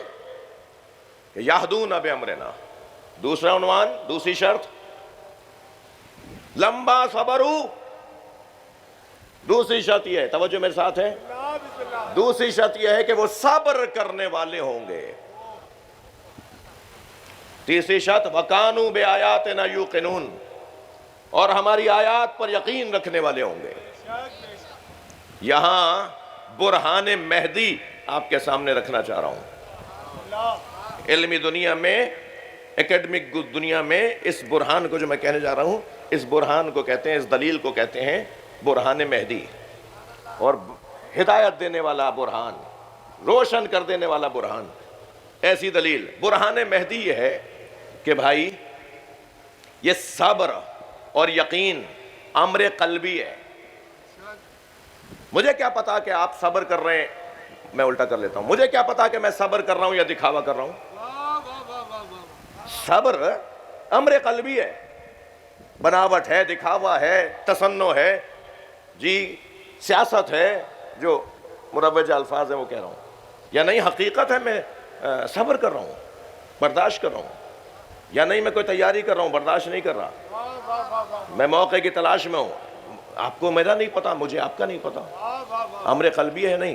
کہ یہدون بامرنا، دوسرا عنوان، دوسری شرط لمبا صبرو، دوسری شرط یہ ہے، توجہ میرے ساتھ ہے، دوسری شرط یہ ہے کہ وہ صبر کرنے والے ہوں گے۔ تیسری شرط وَقَانُوا بِآيَاتِنَا يُوقِنُونَ، اور ہماری آیات پر یقین رکھنے والے ہوں گے۔ یہاں برہان مہدی آپ کے سامنے رکھنا چاہ رہا ہوں۔ علمی دنیا میں، ایکیڈمک دنیا میں اس برہان کو جو میں کہنے جا رہا ہوں، اس برہان کو کہتے ہیں، اس دلیل کو کہتے ہیں برہان مہدی، اور ہدایت دینے والا برہان، روشن کر دینے والا برہان۔ ایسی دلیل برہان مہدی یہ ہے کہ بھائی یہ صبر اور یقین امر قلبی ہے۔ مجھے کیا پتا کہ آپ صبر کر رہے ہیں، میں الٹا کر لیتا ہوں، مجھے کیا پتا کہ میں صبر کر رہا ہوں یا دکھاوا کر رہا ہوں۔ صبر امر قلبی ہے، بناوٹ ہے، دکھاوا ہے، تصنع ہے، جی سیاست ہے، جو مروج الفاظ ہیں وہ کہہ رہا ہوں، یا نہیں حقیقت ہے میں صبر کر رہا ہوں، برداشت کر رہا ہوں، یا نہیں میں کوئی تیاری کر رہا ہوں، برداشت نہیں کر رہا، میں موقع کی تلاش میں ہوں۔ آپ کو میرا نہیں پتا، مجھے آپ کا نہیں پتا، امر قلبی ہے۔ نہیں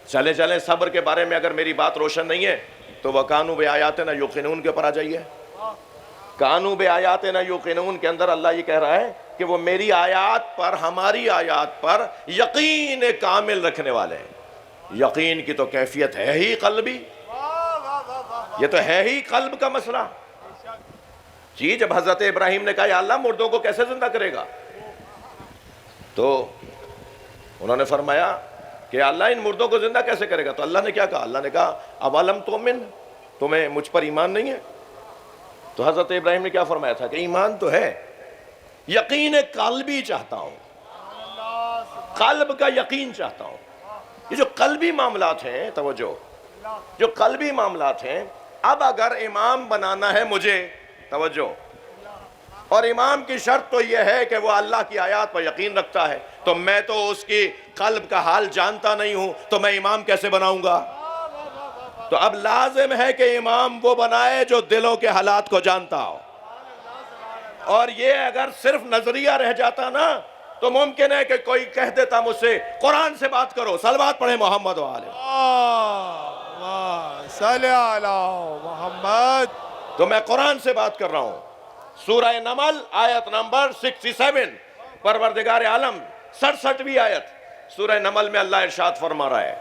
چلے چلیں صبر کے بارے میں اگر میری بات روشن نہیں ہے تو وَقَانُوا بِآيَاتِنَا يُوقِنُونَ کے اوپر آ جائیے۔ قَانُوا بِآيَاتِنَا يُوقِنُونَ کے اندر اللہ یہ کہہ رہا ہے کہ وہ میری آیات پر، ہماری آیات پر یقین کامل رکھنے والے ہیں۔ یقین کی تو کیفیت ہے ہی قلبی، یہ تو ہے ہی قلب کا مسئلہ۔ جی جب حضرت ابراہیم نے کہا یا اللہ مردوں کو کیسے زندہ کرے گا، تو انہوں نے فرمایا کہ اللہ ان مردوں کو زندہ کیسے کرے گا، تو اللہ نے کیا کہا، اللہ نے کہا اولم تؤمن، تمہیں مجھ پر ایمان نہیں ہے؟ تو حضرت ابراہیم نے کیا فرمایا تھا کہ ایمان تو ہے، یقین قلبی چاہتا ہوں، قلب کا یقین چاہتا ہوں۔ یہ جو قلبی معاملات ہیں، توجہ، جو قلبی معاملات ہیں، اب اگر امام بنانا ہے مجھے، توجہ، اور امام کی شرط تو یہ ہے کہ وہ اللہ کی آیات پر یقین رکھتا ہے، تو میں تو اس کی قلب کا حال جانتا نہیں ہوں، تو میں امام کیسے بناؤں گا؟ تو اب لازم ہے کہ امام وہ بنائے جو دلوں کے حالات کو جانتا ہو۔ اور یہ اگر صرف نظریہ رہ جاتا نا تو ممکن ہے کہ کوئی کہہ دیتا مجھ سے قرآن سے بات کرو، صلوات پڑھیں محمد وآلہ، صلی علی محمد۔ تو میں قرآن سے بات کر رہا ہوں۔ سورہ نمل آیت نمبر 67، پروردگار عالم 67ویں آیت سورہ نمل میں اللہ ارشاد فرما رہا ہے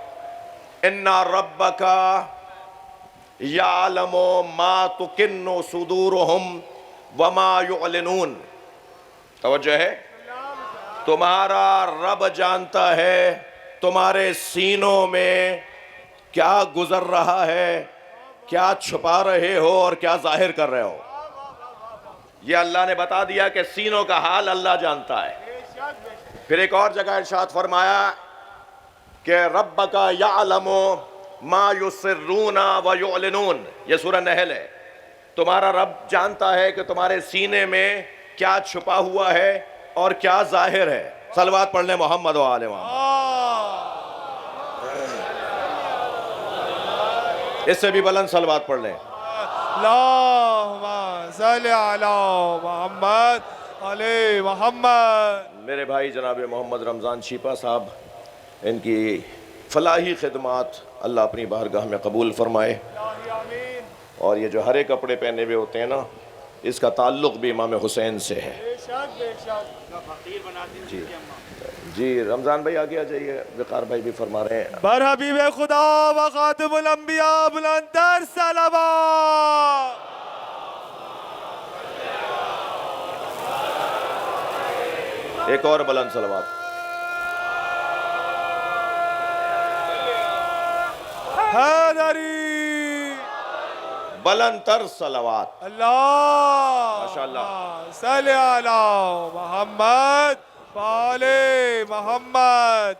اِنَّ رَبَّكَ یعلم ما تکن صدورہم وما یعلنون. توجہ ہے؟ تمہارا رب جانتا ہے تمہارے سینوں میں کیا گزر رہا ہے، کیا چھپا رہے ہو اور کیا ظاہر کر رہے ہو. یہ اللہ نے بتا دیا کہ سینوں کا حال اللہ جانتا ہے. پھر ایک اور جگہ ارشاد فرمایا کہ ربک یعلم ما یسرون و یعلنون. یہ سورہ نحل ہے. تمہارا رب جانتا ہے کہ تمہارے سینے میں کیا چھپا ہوا ہے اور کیا ظاہر ہے. صلوات پڑھ لیں محمد و آل محمد. اس سے بھی بلند صلوات پڑھ لیں. اللہم صلی علی محمد علی محمد. میرے بھائی جناب محمد رمضان شیپا صاحب، ان کی فلاحی خدمات اللہ اپنی بارگاہ میں قبول فرمائے. اور یہ جو ہرے کپڑے پہنے ہوئے ہوتے ہیں نا، اس کا تعلق بھی امام حسین سے ہے. جی رمضان بھائی آگے آ جائیے. وقار بھائی بھی فرما رہے ہیں. بر حبیب خدا و خاتم الانبیاء بلندر صلوات. ایک اور بلند صلوات. حیدری. بلند تر صلوات. اللہ ماشاءاللہ. صلی علی محمد وآل محمد.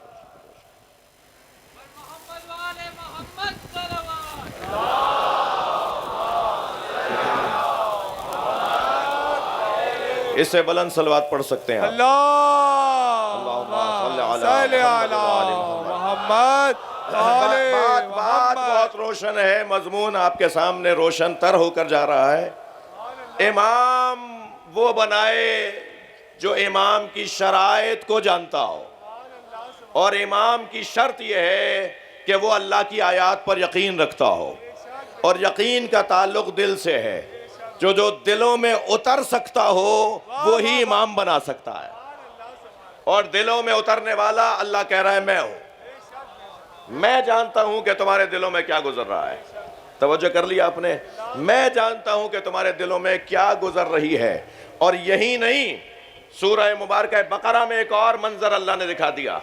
محمد وآل محمد صلوات. اس سے بلند صلوات پڑھ سکتے ہیں آپ. اللہم صلی علی محمد بات بہت روشن ہے. مضمون آپ کے سامنے روشن تر ہو کر جا رہا ہے. امام وہ بنائے جو امام کی شرائط کو جانتا ہو، اور امام کی شرط یہ ہے کہ وہ اللہ کی آیات پر یقین رکھتا ہو، اور یقین کا تعلق دل سے ہے. جو دلوں میں اتر سکتا ہو وہی امام بنا سکتا ہے، اور دلوں میں اترنے والا اللہ کہہ رہا ہے میں ہوں. میں جانتا ہوں کہ تمہارے دلوں میں کیا گزر رہا ہے. توجہ کر لیا آپ نے؟ میں جانتا ہوں کہ تمہارے دلوں میں کیا گزر رہی ہے. اور یہی نہیں، سورہ مبارکہ بقرہ میں ایک اور منظر اللہ نے دکھا دیا.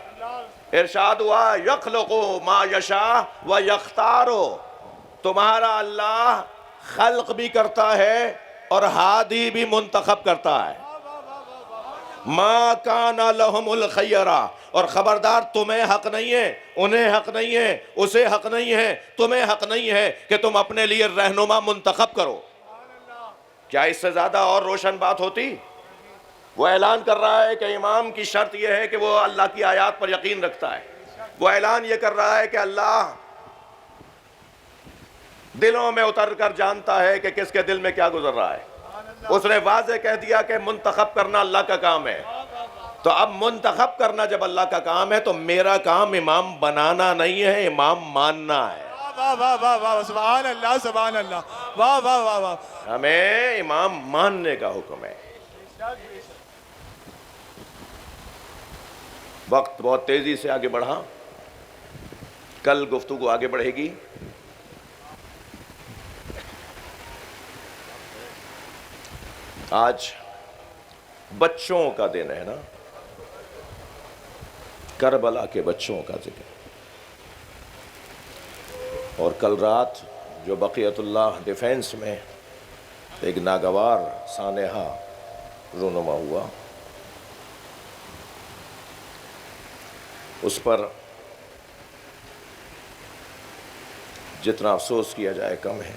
ارشاد ہوا یخلق ما یشاء و یختار. تمہارا اللہ خلق بھی کرتا ہے اور ہادی بھی منتخب کرتا ہے. ما کان لہم الخیرہ. اور خبردار تمہیں حق نہیں ہے، انہیں حق نہیں ہے، اسے حق نہیں ہے، تمہیں حق نہیں ہے کہ تم اپنے لیے رہنما منتخب کرو. کیا اس سے زیادہ اور روشن بات ہوتی؟ وہ اعلان کر رہا ہے کہ امام کی شرط یہ ہے کہ وہ اللہ کی آیات پر یقین رکھتا ہے. وہ اعلان یہ کر رہا ہے کہ اللہ دلوں میں اتر کر جانتا ہے کہ کس کے دل میں کیا گزر رہا ہے. اس نے واضح کہہ دیا کہ منتخب کرنا اللہ کا کام ہے. تو اب منتخب کرنا جب اللہ کا کام ہے تو میرا کام امام بنانا نہیں ہے، امام ماننا ہے. واہ واہ واہ واہ سبحان اللہ سبحان اللہ. واہ واہ واہ واہ. ہمیں امام ماننے کا حکم ہے. وقت بہت تیزی سے آگے بڑھا. کل گفتگو آگے بڑھے گی. آج بچوں کا دن ہے نا، کربلا کے بچوں کا ذکر. اور کل رات جو بقیت اللہ ڈیفینس میں ایک ناگوار سانحہ رونما ہوا، اس پر جتنا افسوس کیا جائے کم ہے.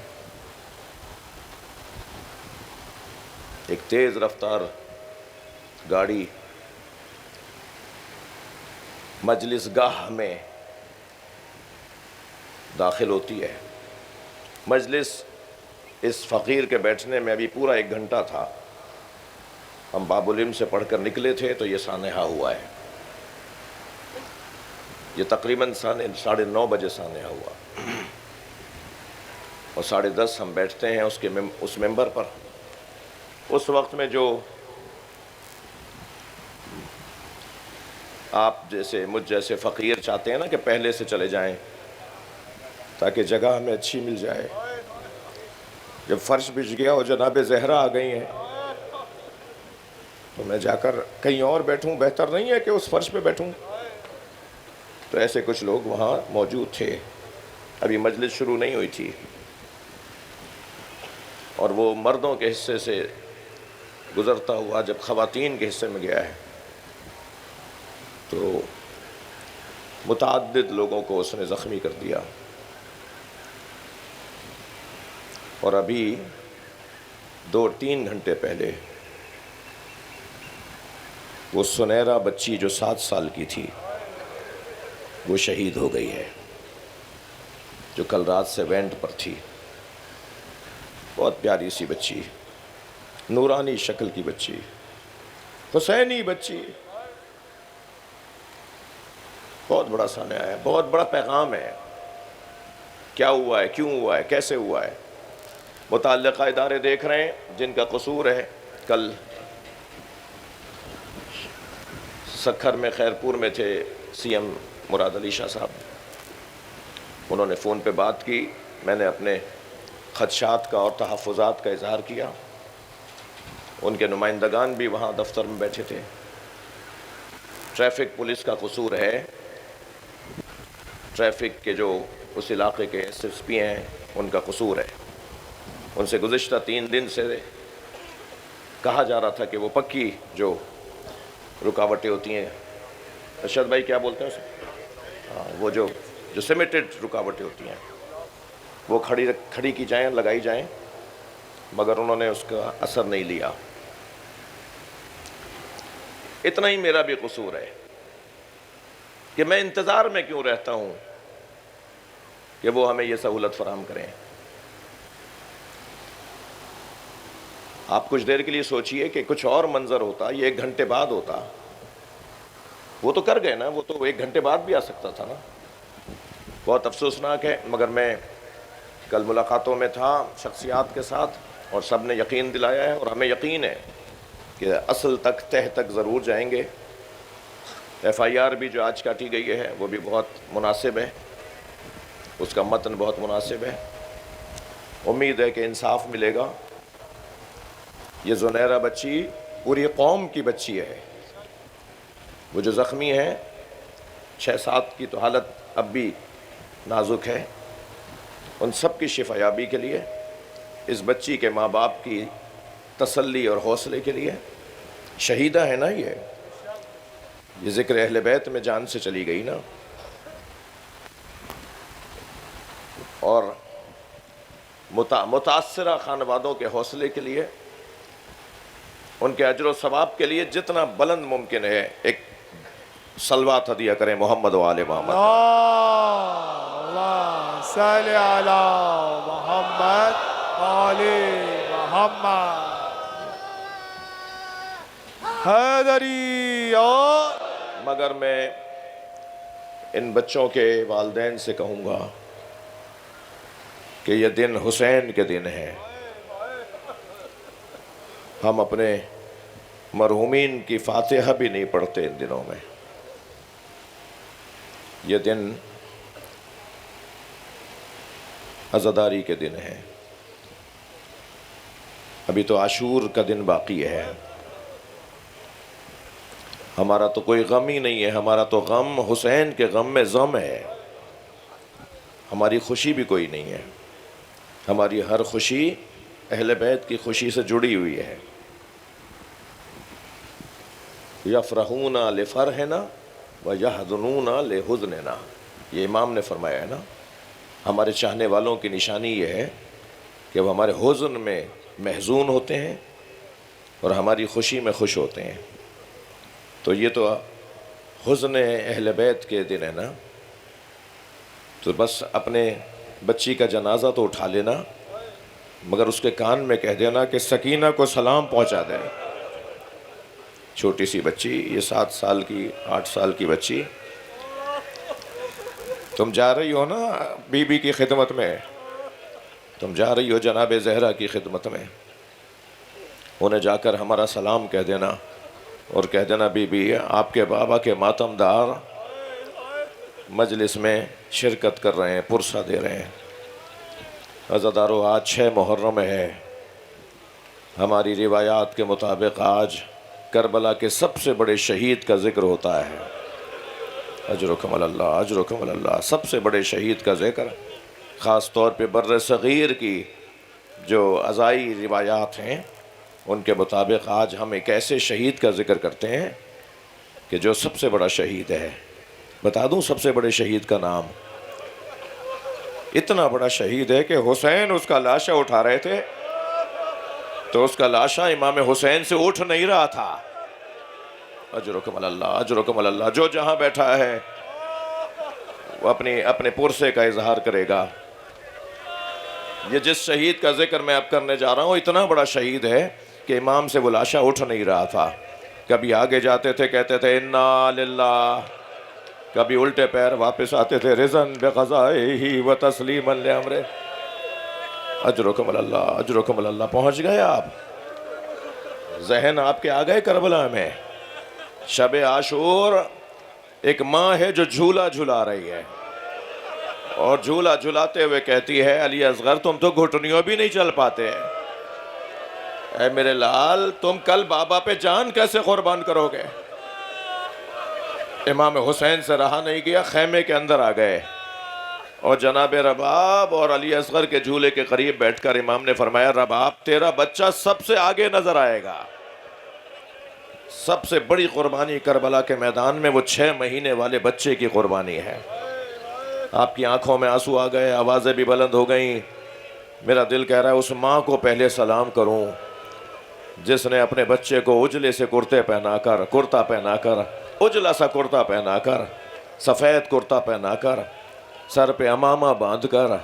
ایک تیز رفتار گاڑی مجلس گاہ میں داخل ہوتی ہے. مجلس اس فقیر کے بیٹھنے میں ابھی پورا 1 گھنٹہ تھا. ہم باب العلم سے پڑھ کر نکلے تھے تو یہ سانحہ ہوا ہے. یہ تقریباً 9:30 بجے سانحہ ہوا، اور 10:30 ہم بیٹھتے ہیں اس ممبر پر. اس وقت میں جو آپ جیسے مجھ جیسے فقیر چاہتے ہیں نا کہ پہلے سے چلے جائیں تاکہ جگہ ہمیں اچھی مل جائے، جب فرش بچھ گیا اور جناب زہرا آ گئی ہیں تو میں جا کر کہیں اور بیٹھوں، بہتر نہیں ہے کہ اس فرش پہ بیٹھوں؟ تو ایسے کچھ لوگ وہاں موجود تھے، ابھی مجلس شروع نہیں ہوئی تھی، اور وہ مردوں کے حصے سے گزرتا ہوا جب خواتین کے حصے میں گیا ہے تو متعدد لوگوں کو اس نے زخمی کر دیا. اور ابھی 2-3 گھنٹے پہلے وہ سنیرا بچی جو 7 سال کی تھی وہ شہید ہو گئی ہے، جو کل رات سے وینٹ پر تھی. بہت پیاری سی بچی، نورانی شکل کی بچی، حسینی بچی. بہت بڑا سانحہ ہے، بہت بڑا پیغام ہے. کیا ہوا ہے، کیوں ہوا ہے، کیسے ہوا ہے؟ متعلقہ ادارے دیکھ رہے ہیں جن کا قصور ہے. کل سکھر میں خیرپور میں تھے سی ایم مراد علی شاہ صاحب، انہوں نے فون پہ بات کی، میں نے اپنے خدشات کا اور تحفظات کا اظہار کیا. ان کے نمائندگان بھی وہاں دفتر میں بیٹھے تھے. ٹریفک پولیس کا قصور ہے، ٹریفک کے جو اس علاقے کے ایس ایس پی ہیں ان کا قصور ہے. ان سے گزشتہ 3 دن سے کہا جا رہا تھا کہ وہ پکی جو رکاوٹیں ہوتی ہیں، ارشد بھائی کیا بولتے ہیں اسے، وہ جو سیمیٹڈ رکاوٹیں ہوتی ہیں وہ کھڑی کی جائیں، لگائی جائیں، مگر انہوں نے اس کا اثر نہیں لیا. اتنا ہی میرا بھی قصور ہے کہ میں انتظار میں کیوں رہتا ہوں کہ وہ ہمیں یہ سہولت فراہم کریں. آپ کچھ دیر کے لیے سوچئے کہ کچھ اور منظر ہوتا، یہ 1 گھنٹے بعد ہوتا. وہ تو کر گئے نا، وہ تو 1 گھنٹے بعد بھی آ سکتا تھا نا. بہت افسوسناک ہے، مگر میں کل ملاقاتوں میں تھا شخصیات کے ساتھ اور سب نے یقین دلایا ہے، اور ہمیں یقین ہے کہ اصل تک، تہ تک ضرور جائیں گے. ایف آئی آر بھی جو آج کاٹی گئی ہے وہ بھی بہت مناسب ہے، اس کا متن بہت مناسب ہے. امید ہے کہ انصاف ملے گا. یہ زنیرہ بچی پوری قوم کی بچی ہے. وہ جو زخمی ہیں 6-7 کی تو حالت اب بھی نازک ہے. ان سب کی شفا یابی کے لیے، اس بچی کے ماں باپ کی تسلی اور حوصلے کے لیے، شہیدہ ہے نا یہ ذکر اہل بیت میں جان سے چلی گئی نا. اور متاثرہ خانوادوں کے حوصلے کے لیے، ان کے اجر و ثواب کے لیے جتنا بلند ممکن ہے ایک صلوات ہدیہ کریں محمد و آل محمد. اللہم صل علی محمد آل محمد. حیدری. مگر میں ان بچوں کے والدین سے کہوں گا کہ یہ دن حسین کے دن ہے. ہم اپنے مرحومین کی فاتحہ بھی نہیں پڑھتے ان دنوں میں. یہ دن عزاداری کے دن ہے. ابھی تو عاشور کا دن باقی ہے. ہمارا تو کوئی غم ہی نہیں ہے، ہمارا تو غم حسین کے غم میں ضم ہے. ہماری خوشی بھی کوئی نہیں ہے. ہماری ہر خوشی اہل بیت کی خوشی سے جڑی ہوئی ہے. یفرحون لفرحنا ویحزنون لحزننا، یہ امام نے فرمایا ہے نا. ہمارے چاہنے والوں کی نشانی یہ ہے کہ وہ ہمارے حزن میں محزون ہوتے ہیں اور ہماری خوشی میں خوش ہوتے ہیں. تو یہ تو حزن اہل بیت کے دن ہے نا. تو بس اپنے بچی کا جنازہ تو اٹھا لینا، مگر اس کے کان میں کہہ دینا کہ سکینہ کو سلام پہنچا دے. چھوٹی سی بچی، یہ 7 سال کی 8 سال کی بچی، تم جا رہی ہو نا بی بی کی خدمت میں، تم جا رہی ہو جناب زہرا کی خدمت میں. انہیں جا کر ہمارا سلام کہہ دینا اور کہہ دینا بی بی آپ کے بابا کے ماتم دار مجلس میں شرکت کر رہے ہیں، پرسہ دے رہے ہیں. عزادارو آج 6 محرم ہے. ہماری روایات کے مطابق آج کربلا کے سب سے بڑے شہید کا ذکر ہوتا ہے. اجرکم اللہ، اجرکم اللہ. سب سے بڑے شہید کا ذکر، خاص طور پہ بر صغیر کی جو عزائی روایات ہیں ان کے مطابق آج ہم ایک ایسے شہید کا ذکر کرتے ہیں کہ جو سب سے بڑا شہید ہے. بتا دوں سب سے بڑے شہید کا نام؟ اتنا بڑا شہید ہے کہ حسین اس کا لاشا اٹھا رہے تھے تو اس کا لاشا امام حسین سے اٹھ نہیں رہا تھا. اجرکم اللہ، اجرکم اللہ. جو جہاں بیٹھا ہے وہ اپنے پرسے کا اظہار کرے گا. یہ جس شہید کا ذکر میں اب کرنے جا رہا ہوں اتنا بڑا شہید ہے کہ امام سے وہ لاشا اٹھ نہیں رہا تھا. کبھی آگے جاتے تھے کہتے تھے انا للہ، کبھی الٹے پیر واپس آتے تھے رضن بقضائہ و تسلیما لامرہ. اجرکم اللہ، اجرکم اللہ. پہنچ گئے آپ؟ ذہن آپ کے آ گئے کربلا میں. شب عاشور ایک ماں ہے جو جھولا جھلا رہی ہے اور جھولا جھلاتے ہوئے کہتی ہے علی اصغر تم تو گھٹنیوں بھی نہیں چل پاتے، اے میرے لال تم کل بابا پہ جان کیسے قربان کرو گے؟ امام حسین سے رہا نہیں گیا، خیمے کے اندر آ گئے اور جناب رباب اور علی اصغر کے جھولے کے قریب بیٹھ کر امام نے فرمایا رباب تیرا بچہ سب سے آگے نظر آئے گا. سب سے بڑی قربانی کربلا کے میدان میں وہ 6 مہینے والے بچے کی قربانی ہے. آپ کی آنکھوں میں آنسو آ گئے، آوازیں بھی بلند ہو گئیں. میرا دل کہہ رہا ہے اس ماں کو پہلے سلام کروں جس نے اپنے بچے کو اجلے سے کرتا پہنا کر اجلا سا کرتا پہنا کر، سفید کرتا پہنا کر، سر پہ امامہ باندھ کر،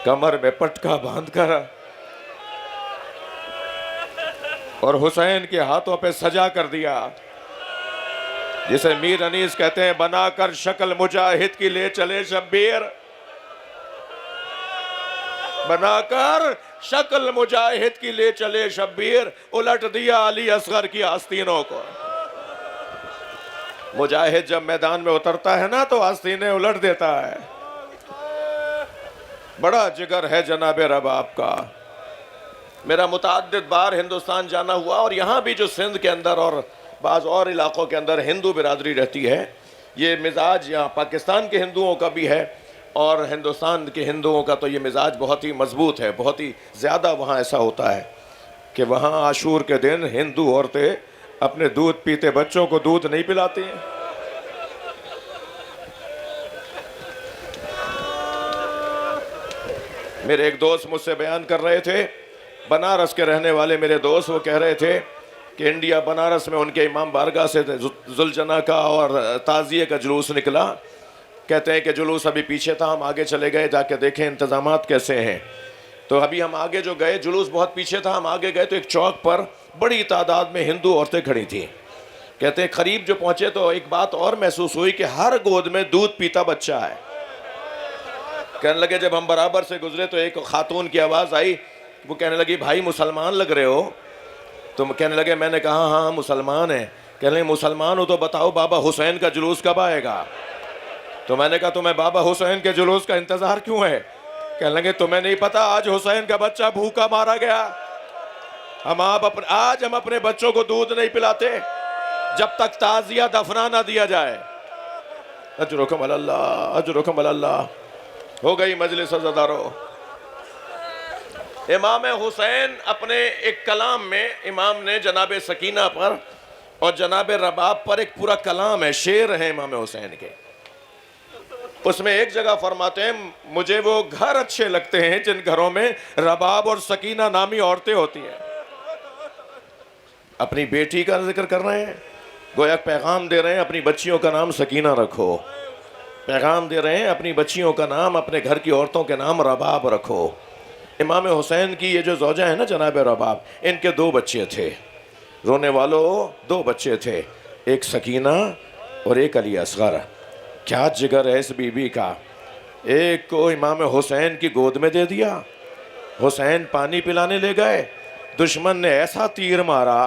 کمر میں پٹکا باندھ کر اور حسین کے ہاتھوں پہ سجا کر دیا، جسے میر انیس کہتے ہیں بنا کر شکل مجاہد کی لے چلے شبیر. بنا کر شکل مجاہد کی لے چلے شبیر، الٹ دیا علی اصغر کی آستینوں کو. مجاہد جب میدان میں اترتا ہے نا تو آستینیں الٹ دیتا ہے. بڑا جگر ہے جناب رباب کا. میرا متعدد بار ہندوستان جانا ہوا اور یہاں بھی جو سندھ کے اندر اور بعض اور علاقوں کے اندر ہندو برادری رہتی ہے، یہ مزاج یہاں پاکستان کے ہندوؤں کا بھی ہے اور ہندوستان کے ہندوؤں کا تو یہ مزاج بہت ہی مضبوط ہے. بہت ہی زیادہ وہاں ایسا ہوتا ہے کہ وہاں عاشور کے دن ہندو عورتیں اپنے دودھ پیتے بچوں کو دودھ نہیں پلاتی ہیں. میرے ایک دوست مجھ سے بیان کر رہے تھے، بنارس کے رہنے والے میرے دوست، وہ کہہ رہے تھے کہ انڈیا بنارس میں ان کے امام بارگاہ سے ذوالجناح کا اور تعزیے کا جلوس نکلا. کہتے ہیں کہ جلوس ابھی پیچھے تھا، ہم آگے چلے گئے جا کے دیکھیں انتظامات کیسے ہیں. تو ابھی ہم آگے جو گئے، جلوس بہت پیچھے تھا، ہم آگے گئے تو ایک چوک پر بڑی تعداد میں ہندو عورتیں کھڑی تھیں. کہتے ہیں قریب جو پہنچے تو ایک بات اور محسوس ہوئی کہ ہر گود میں دودھ پیتا بچہ ہے. کہنے لگے جب ہم برابر سے گزرے تو ایک خاتون کی آواز آئی، وہ کہنے لگی بھائی مسلمان لگ رہے ہو؟ تو کہنے لگے میں نے کہا ہاں مسلمان ہیں. کہنے لگے مسلمان ہو تو بتاؤ بابا حسین کا جلوس کب آئے گا؟ تو میں نے کہا تمہیں بابا حسین کے جلوس کا انتظار کیوں ہے؟ کہنے لگے تمہیں نہیں پتا آج حسین کا بچہ بھوکا مارا گیا. آج ہم اپنے بچوں کو دودھ نہیں پلاتے جب تک تعزیہ دفنا نہ دیا جائے. اجرکم اللہ، اجرکم اللہ. ہو گئی مجلس عزادارو. امام حسین اپنے ایک کلام میں امام نے جناب سکینہ پر اور جناب رباب پر ایک پورا کلام ہے، شعر ہیں امام حسین کے. اس میں ایک جگہ فرماتے ہیں مجھے وہ گھر اچھے لگتے ہیں جن گھروں میں رباب اور سکینہ نامی عورتیں ہوتی ہیں. اپنی بیٹی کا ذکر کر رہے ہیں، گویا پیغام دے رہے ہیں اپنی بچیوں کا نام سکینہ رکھو. پیغام دے رہے ہیں اپنی بچیوں کا نام، اپنے گھر کی عورتوں کے نام رباب رکھو. امام حسین کی یہ جو زوجہ ہیں نا جناب رباب، ان کے 2 بچے تھے. رونے والوں 2 بچے تھے، ایک سکینہ اور ایک علی اصغر. کیا جگر ہے اس بی بی کا. ایک کو امام حسین کی گود میں دے دیا، حسین پانی پلانے لے گئے، دشمن نے ایسا تیر مارا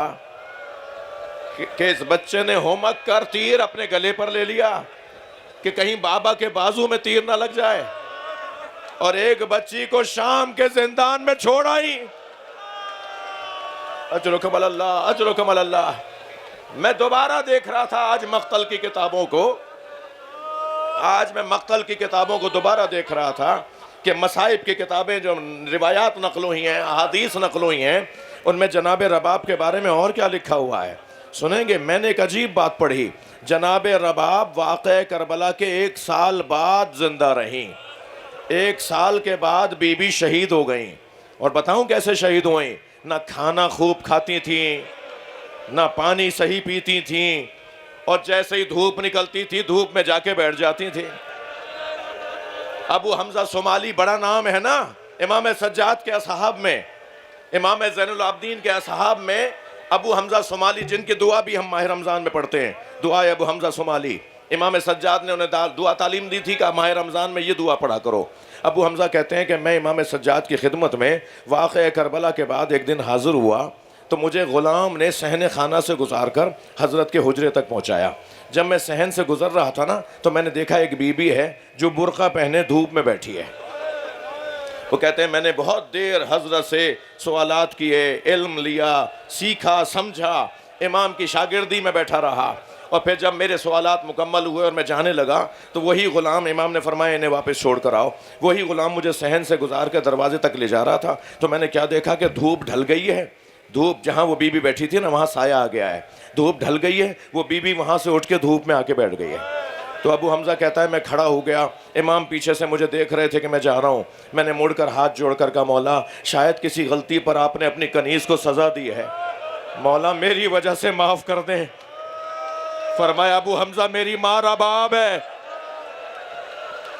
کہ اس بچے نے ہومک کر تیر اپنے گلے پر لے لیا کہ کہیں بابا کے بازو میں تیر نہ لگ جائے. اور ایک بچی کو شام کے زندان میں چھوڑ آئی. اجرکم اللہ، اجرکم اللہ. میں دوبارہ دیکھ رہا تھا آج مقتل کی کتابوں کو، آج میں مقتل کی کتابوں کو دوبارہ دیکھ رہا تھا کہ مصائب کی کتابیں جو روایات نقل ہوئی ہیں، احادیث نقل ہوئی ہیں، ان میں جناب رباب کے بارے میں اور کیا لکھا ہوا ہے سنیں گے. میں نے ایک عجیب بات پڑھی، جناب رباب واقعہ کربلا کے 1 سال بعد زندہ رہیں. 1 سال کے بعد بی بی شہید ہو گئیں. اور بتاؤں کیسے شہید ہوئیں؟ نہ کھانا خوب کھاتی تھیں، نہ پانی صحیح پیتی تھیں، اور جیسے ہی دھوپ نکلتی تھی دھوپ میں جا کے بیٹھ جاتی تھیں. ابو حمزہ صومالی بڑا نام ہے نا امام سجاد کے اصحاب میں، امام زین العابدین کے اصحاب میں ابو حمزہ صومالی، جن کی دعا بھی ہم ماہ رمضان میں پڑھتے ہیں، دعائے ابو حمزہ صومالی. امام سجاد نے انہیں دعا تعلیم دی تھی کہ ماہ رمضان میں یہ دعا پڑھا کرو. ابو حمزہ کہتے ہیں کہ میں امام سجاد کی خدمت میں واقعہ کربلا کے بعد ایک دن حاضر ہوا تو مجھے غلام نے صحن خانہ سے گزار کر حضرت کے حجرے تک پہنچایا. جب میں صحن سے گزر رہا تھا نا تو میں نے دیکھا ایک بی بی ہے جو برقع پہنے دھوپ میں بیٹھی ہے. وہ کہتے ہیں میں نے بہت دیر حضرت سے سوالات کیے، علم لیا، سیکھا، سمجھا، امام کی شاگردی میں بیٹھا رہا. اور پھر جب میرے سوالات مکمل ہوئے اور میں جانے لگا تو وہی غلام، امام نے فرمایا انہیں واپس چھوڑ کر آؤ، وہی غلام مجھے صحن سے گزار کے دروازے تک لے جا رہا تھا. تو میں نے کیا دیکھا کہ دھوپ ڈھل گئی ہے، دھوپ جہاں وہ بی بی بیٹھی تھی نا وہاں سایہ آ گیا ہے، دھوپ ڈھل گئی ہے، وہ بی بی وہاں سے اٹھ کے دھوپ میں آ کے بیٹھ گئی ہے. تو ابو حمزہ کہتا ہے میں کھڑا ہو گیا، امام پیچھے سے مجھے دیکھ رہے تھے کہ میں جا رہا ہوں. میں نے مڑ کر ہاتھ جوڑ کر کہا مولا شاید کسی غلطی پر آپ نے اپنی کنیز کو سزا دی ہے، مولا میری وجہ سے معاف کر دیں. فرمایا ابو حمزہ میری ماں رباب ہے،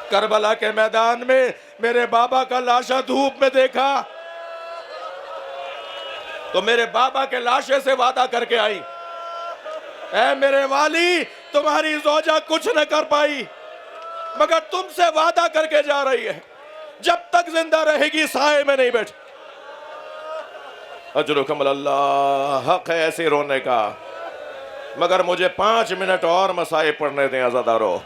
کربلا کے میدان میں میرے بابا کا لاشا دھوپ میں دیکھا تو میرے بابا کے لاشے سے وعدہ کر کے آئی، اے میرے والی تمہاری زوجہ کچھ نہ کر پائی مگر تم سے وعدہ کر کے جا رہی ہے جب تک زندہ رہے گی سائے میں نہیں بیٹھ. اجرکم اللہ. حق ہے ایسے رونے کا، مگر مجھے 5 منٹ اور مسائل پڑھنے دیں عزادارو.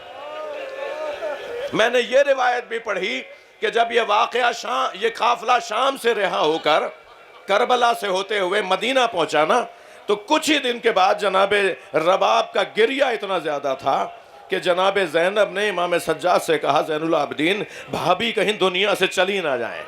میں نے یہ روایت بھی پڑھی کہ جب یہ واقعہ یہ قافلہ شام سے رہا ہو کر کربلا سے ہوتے ہوئے مدینہ پہنچا نا تو کچھ ہی دن کے بعد جناب رباب کا گریہ اتنا زیادہ تھا کہ جناب زینب نے امام سجاد سے کہا زین العابدین بھابی کہیں دنیا سے چلی نہ جائیں.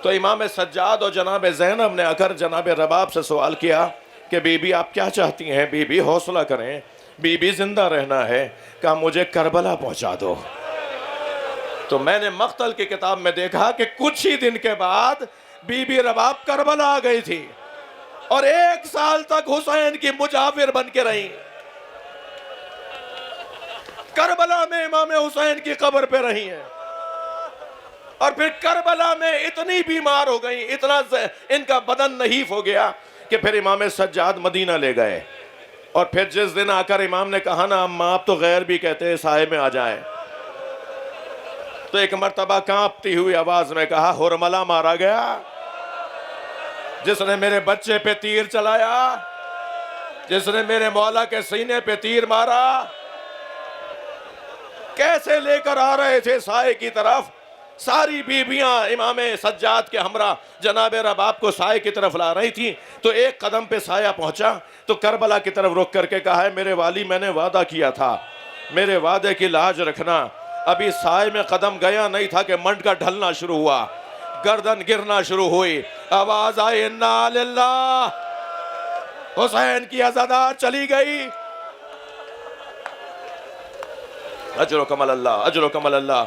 تو امام سجاد اور جناب زینب نے آ کر جناب رباب سے سوال کیا کہ بی بی آپ کیا چاہتی ہیں؟ بی بی حوصلہ کریں، بی بی زندہ رہنا ہے. کہا مجھے کربلا پہنچا دو. تو میں نے مقتل کی کتاب میں دیکھا کہ کچھ ہی دن کے بعد بی بی رباب کربلا آ گئی تھی اور 1 سال تک حسین کی مجاور بن کے رہی. کربلا میں امام حسین کی قبر پہ رہی ہیں اور پھر کربلا میں اتنی بیمار ہو گئی، اتنا ان کا بدن نحیف ہو گیا کہ پھر امام سجاد مدینہ لے گئے. اور پھر جس دن آ کر امام نے کہا نا اما آپ تو غیر بھی کہتے ہیں سائے میں آ جائیں، تو ایک مرتبہ کانپتی ہوئی آواز میں کہا ہرملہ مارا گیا جس نے میرے بچے پہ تیر چلایا، جس نے میرے مولا کے سینے پہ تیر مارا. کیسے لے کر آ رہے تھے سائے کی طرف، ساری بیویاں امام سجاد کے ہمراہ جناب رباب کو سائے کی طرف لا رہی تھی. تو ایک قدم پہ سایہ پہنچا تو کربلا کی طرف رک کر کے کہا ہے میرے والی میں نے وعدہ کیا تھا، میرے وعدے کی لاج رکھنا. ابھی سائے میں قدم گیا نہیں تھا کہ منڈ کا ڈھلنا شروع ہوا، گردن گرنا شروع ہوئی، آواز آئی انا للہ، حسین کی عزادار چلی گئی. اجرکم اللہ، اجرکم اللہ.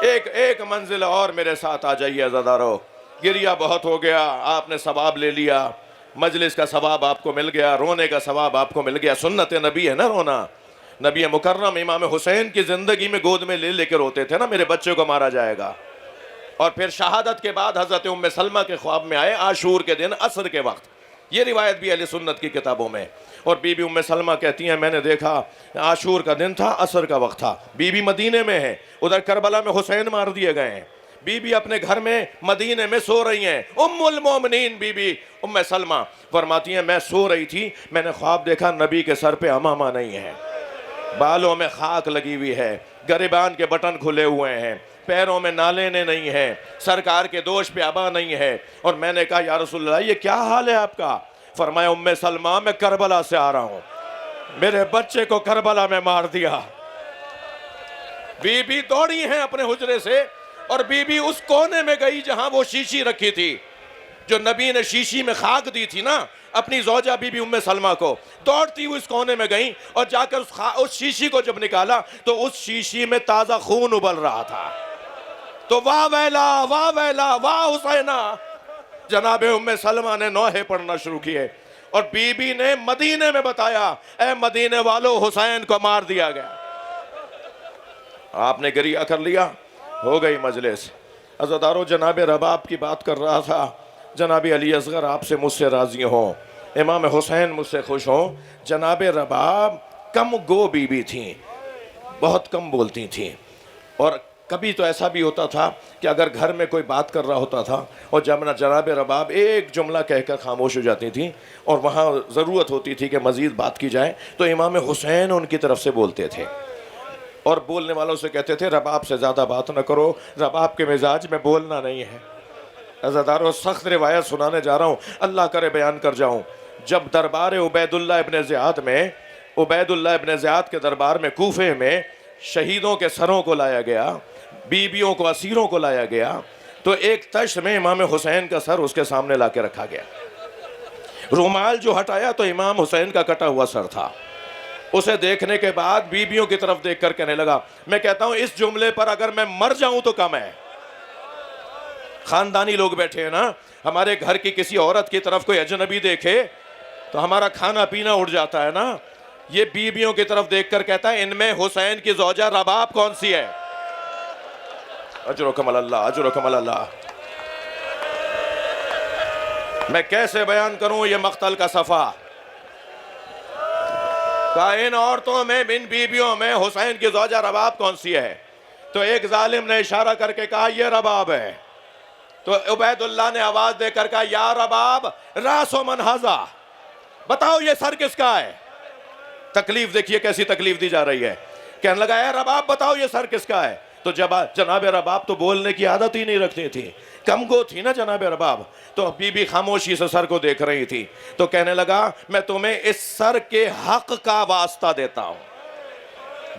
ایک منزل اور میرے ساتھ آ جائیے عزادارو. گریہ بہت ہو گیا، آپ نے ثواب لے لیا، مجلس کا ثواب آپ کو مل گیا، رونے کا ثواب آپ کو مل گیا. سنت نبی ہے نا رونا. نبی مکرم امام حسین کی زندگی میں گود میں لے کے روتے تھے نا میرے بچے کو مارا جائے گا. اور پھر شہادت کے بعد حضرت ام سلمہ کے خواب میں آئے عاشور کے دن عصر کے وقت. یہ روایت بھی اہل سنت کی کتابوں میں. اور بی بی ام سلمہ کہتی ہیں میں نے دیکھا عاشور کا دن تھا، عصر کا وقت تھا، بی بی مدینے میں ہے، ادھر کربلا میں حسین مار دیے گئے ہیں، بی بی اپنے گھر میں مدینے میں سو رہی ہیں. ام المومنین بی بی ام سلمہ فرماتی ہیں میں سو رہی تھی، میں نے خواب دیکھا نبی کے سر پہ عمامہ نہیں ہے، بالوں میں خاک لگی ہوئی ہے، گریبان کے بٹن کھلے ہوئے ہیں، پیروں میں نالے نہیں ہیں، سرکار کے دوش پہ ابا نہیں ہے۔ اور میں نے کہا یا رسول اللہ یہ کیا حال ہے آپ کا؟ فرمایا ام سلمہ میں کربلا سے آ رہا ہوں، میرے بچے کو کربلا میں مار دیا۔ بی بی دوڑی ہیں اپنے حجرے سے، اور بی بی اس کونے میں گئی جہاں وہ شیشی رکھی تھی، جو نبی نے شیشی میں خاک دی تھی نا اپنی زوجہ بی بی ام سلمہ کو، دوڑتی ہوئی اس کونے میں گئیں اور جا کر اس شیشی کو جب نکالا تو اس شیشی میں تازہ خون ابل رہا تھا۔ تو واہ ویلا واہ ویلا واہ حسینہ، جناب ام سلمہ نے نوحے پڑھنا شروع کیے، اور بی بی نے مدینے میں بتایا اے مدینے والو حسین کو مار دیا گیا۔ آپ نے گریہ کر لیا، ہو گئی مجلس۔ عزادارو جناب رباب کی بات کر رہا تھا، جناب علی اصغر آپ سے مجھ سے راضی ہوں، امام حسین مجھ سے خوش ہوں۔ جناب رباب کم گو بی بی تھیں، بہت کم بولتی تھیں، اور کبھی تو ایسا بھی ہوتا تھا کہ اگر گھر میں کوئی بات کر رہا ہوتا تھا اور جناب رباب ایک جملہ کہہ کر خاموش ہو جاتی تھیں، اور وہاں ضرورت ہوتی تھی کہ مزید بات کی جائے تو امام حسین ان کی طرف سے بولتے تھے، اور بولنے والوں سے کہتے تھے رباب سے زیادہ بات نہ کرو، رباب کے مزاج میں بولنا نہیں ہے۔ عزادارو سخت روایت سنانے جا رہا ہوں، اللہ کرے بیان کر جاؤں۔ جب دربار عبید اللہ ابن زیاد میں، عبید اللہ ابن زیاد کے دربار میں کوفے میں شہیدوں کے سروں کو لایا گیا، بیویوں کو اسیروں کو لایا گیا، تو ایک تشت میں امام حسین کا سر اس کے سامنے لا کے رکھا گیا۔ رومال جو ہٹایا تو امام حسین کا کٹا ہوا سر تھا۔ اسے دیکھنے کے بعد بیویوں کی طرف دیکھ کر کہنے لگا، میں کہتا ہوں اس جملے پر اگر میں مر جاؤں تو کم ہے۔ خاندانی لوگ بیٹھے ہیں نا، ہمارے گھر کی کسی عورت کی طرف کوئی اجنبی دیکھے تو ہمارا کھانا پینا اڑ جاتا ہے نا۔ یہ بیویوں کی طرف دیکھ کر کہتا ہے ان میں حسین کی زوجہ رباب کون سی ہے؟ اجرکم اللہ، اجرکم اللہ۔ میں کیسے بیان کروں یہ مقتل کا صفحہ؟ کہا ان عورتوں میں، ان بیویوں میں حسین کی زوجہ رباب کون سی ہے؟ تو ایک ظالم نے اشارہ کر کے کہا یہ رباب ہے۔ تو عبید اللہ نے آواز دے کر کہا یا رباب راس و منحازہ، بتاؤ یہ سر کس کا ہے؟ تکلیف دیکھیے کیسی تکلیف دی جا رہی ہے۔ کہنے لگا اے رباب بتاؤ یہ سر کس کا ہے؟ تو جناب رباب تو بولنے کی عادت ہی نہیں رکھتی تھی، کم گو تھی نا جناب رباب، تو بی بی خاموشی سے سر کو دیکھ رہی تھی۔ تو کہنے لگا میں تمہیں اس سر کے حق کا واسطہ دیتا ہوں،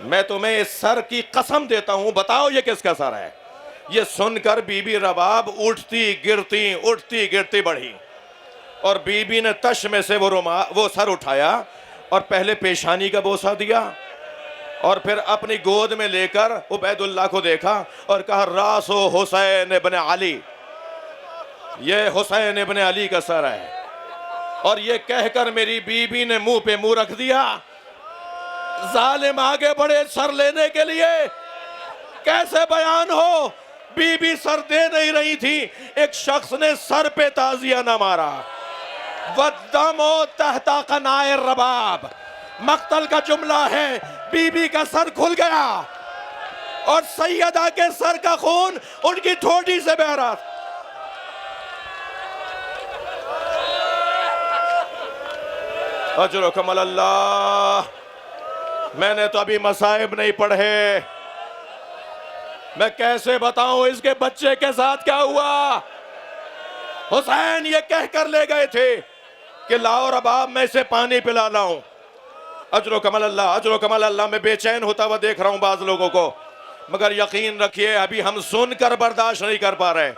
میں تمہیں اس سر کی قسم دیتا ہوں، بتاؤ یہ کس کا سر ہے؟ یہ سن کر بی بی رباب اٹھتی گرتی بڑھی، اور بی بی نے تش میں سے وہ سر اٹھایا اور پہلے پیشانی کا بوسہ دیا، اور پھر اپنی گود میں لے کر عبید اللہ کو دیکھا اور کہا راس و حسین ابن علی، یہ حسین ابن علی کا سر ہے۔ اور یہ کہہ کر میری بی بی نے منہ پہ منہ رکھ دیا۔ ظالم آگے بڑھے سر لینے کے لیے، کیسے بیان ہو؟ بی بی سر دے نہیں رہی تھی، ایک شخص نے سر پہ تعزیہ نہ مارا۔ وَالدَّمُ تَحْتَ قَنَاءِ الرَّبَابِ، مقتل کا جملہ ہے، بی بی کا سر کھل گیا اور سیدہ کے سر کا خون ان کی ٹھوٹی سے بہہ رہا تھا۔ اجرکم اللہ۔ میں نے تو ابھی مصائب نہیں پڑھے، میں کیسے بتاؤں اس کے بچے کے ساتھ کیا ہوا؟ حسین یہ کہہ کر لے گئے تھے کہ لاؤ رباب میں اسے پانی پلا لاؤں۔ اجرکم اللہ، اجرکم اللہ۔ میں بے چین ہوتا ہوا دیکھ رہا ہوں بعض لوگوں کو، مگر یقین رکھیے ابھی ہم سن کر برداشت نہیں کر پا رہے۔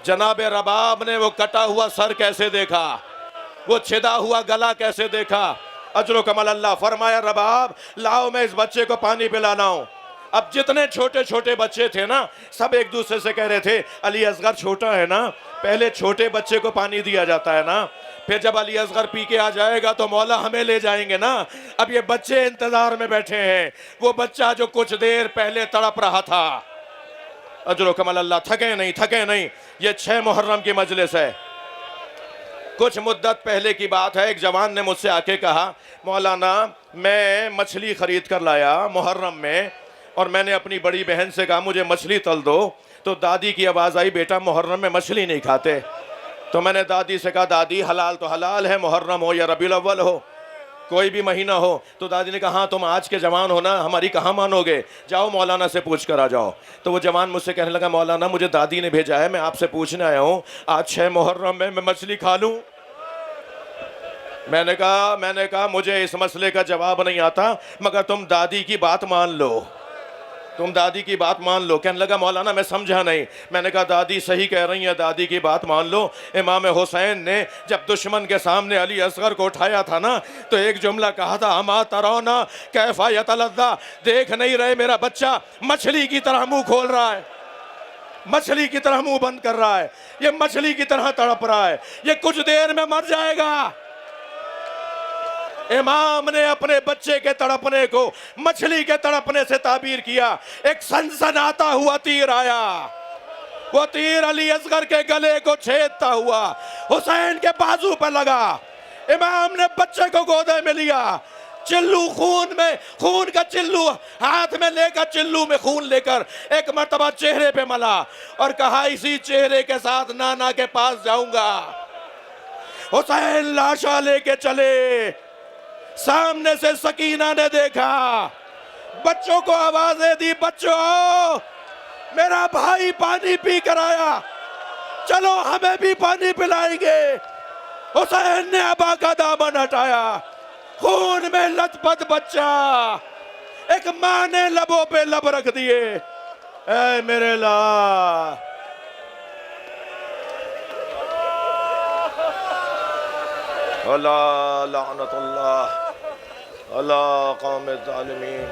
جناب رباب نے وہ کٹا ہوا سر کیسے دیکھا، وہ چھدا ہوا گلا کیسے دیکھا۔ اجرکم اللہ۔ فرمایا رباب لاؤ میں اس بچے کو پانی پلانا ہوں۔ اب جتنے چھوٹے چھوٹے بچے تھے نا، سب ایک دوسرے سے کہہ رہے تھے علی اصغر چھوٹا ہے نا، پہلے چھوٹے بچے کو پانی دیا جاتا ہے نا، پھر جب علی اصغر پی کے آ جائے گا تو مولا ہمیں لے جائیں گے نا۔ اب یہ بچے انتظار میں بیٹھے ہیں، وہ بچہ جو کچھ دیر پہلے تڑپ رہا تھا۔ اجرکم اللہ۔ تھکے نہیں، یہ 6 محرم کی مجلس ہے۔ کچھ مدت پہلے کی بات ہے، ایک جوان نے مجھ سے آ کے کہا مولانا میں مچھلی خرید کر لایا محرم میں، اور میں نے اپنی بڑی بہن سے کہا مجھے مچھلی تل دو، تو دادی کی آواز آئی بیٹا محرم میں مچھلی نہیں کھاتے۔ تو میں نے دادی سے کہا دادی حلال تو حلال ہے، محرم ہو یا ربیع الاول ہو۔ کوئی بھی مہینہ ہو تو دادی نے کہا ہاں تم آج کے جوان ہو نا، ہماری کہاں مانو گے، جاؤ مولانا سے پوچھ کر آ جاؤ۔ تو وہ جوان مجھ سے کہنے لگا مولانا مجھے دادی نے بھیجا ہے، میں آپ سے پوچھنے آیا ہوں آج 6 محرم میں مچھلی کھا لوں؟ میں نے کہا مجھے اس مسئلے کا جواب نہیں آتا، مگر تم دادی کی بات مان لو، تم دادی کی بات مان لو۔ کہنے لگا مولانا میں سمجھا نہیں۔ میں نے کہا دادی صحیح کہہ رہی ہیں، دادی کی بات مان لو۔ امام حسین نے جب دشمن کے سامنے علی اصغر کو اٹھایا تھا نا تو ایک جملہ کہا تھا اما ترونا کیف یتلذا، دیکھ نہیں رہے میرا بچہ مچھلی کی طرح منہ کھول رہا ہے، مچھلی کی طرح منہ بند کر رہا ہے، یہ مچھلی کی طرح تڑپ رہا ہے، یہ کچھ دیر میں مر جائے گا۔ امام نے اپنے بچے کے تڑپنے کو مچھلی کے تڑپنے سے تعبیر کیا۔ ایک سنسناتا ہوا تیر آیا، وہ تیر علی اصغر کے گلے کو چھیدتا ہوا حسین کے بازو پہ لگا۔ امام نے بچے کو گودے میں لیا، چلو خون کا چلو ہاتھ میں لے کر، چلو میں خون لے کر ایک مرتبہ چہرے پہ ملا اور کہا اسی چہرے کے ساتھ نانا کے پاس جاؤں گا۔ حسین لاشا لے کے چلے، سامنے سے سکینہ نے دیکھا، بچوں کو آوازیں دی، بچوں میرا بھائی پانی پی کر آیا، چلو ہمیں بھی پانی پلائیں گے۔ حسین نے ابا کا دامن ہٹایا، خون میں لت پت بچہ، ایک ماں نے لبوں پہ لب رکھ دیے، اے میرے لا اللہ لعنت اللہ اللہ قوم الظالمین۔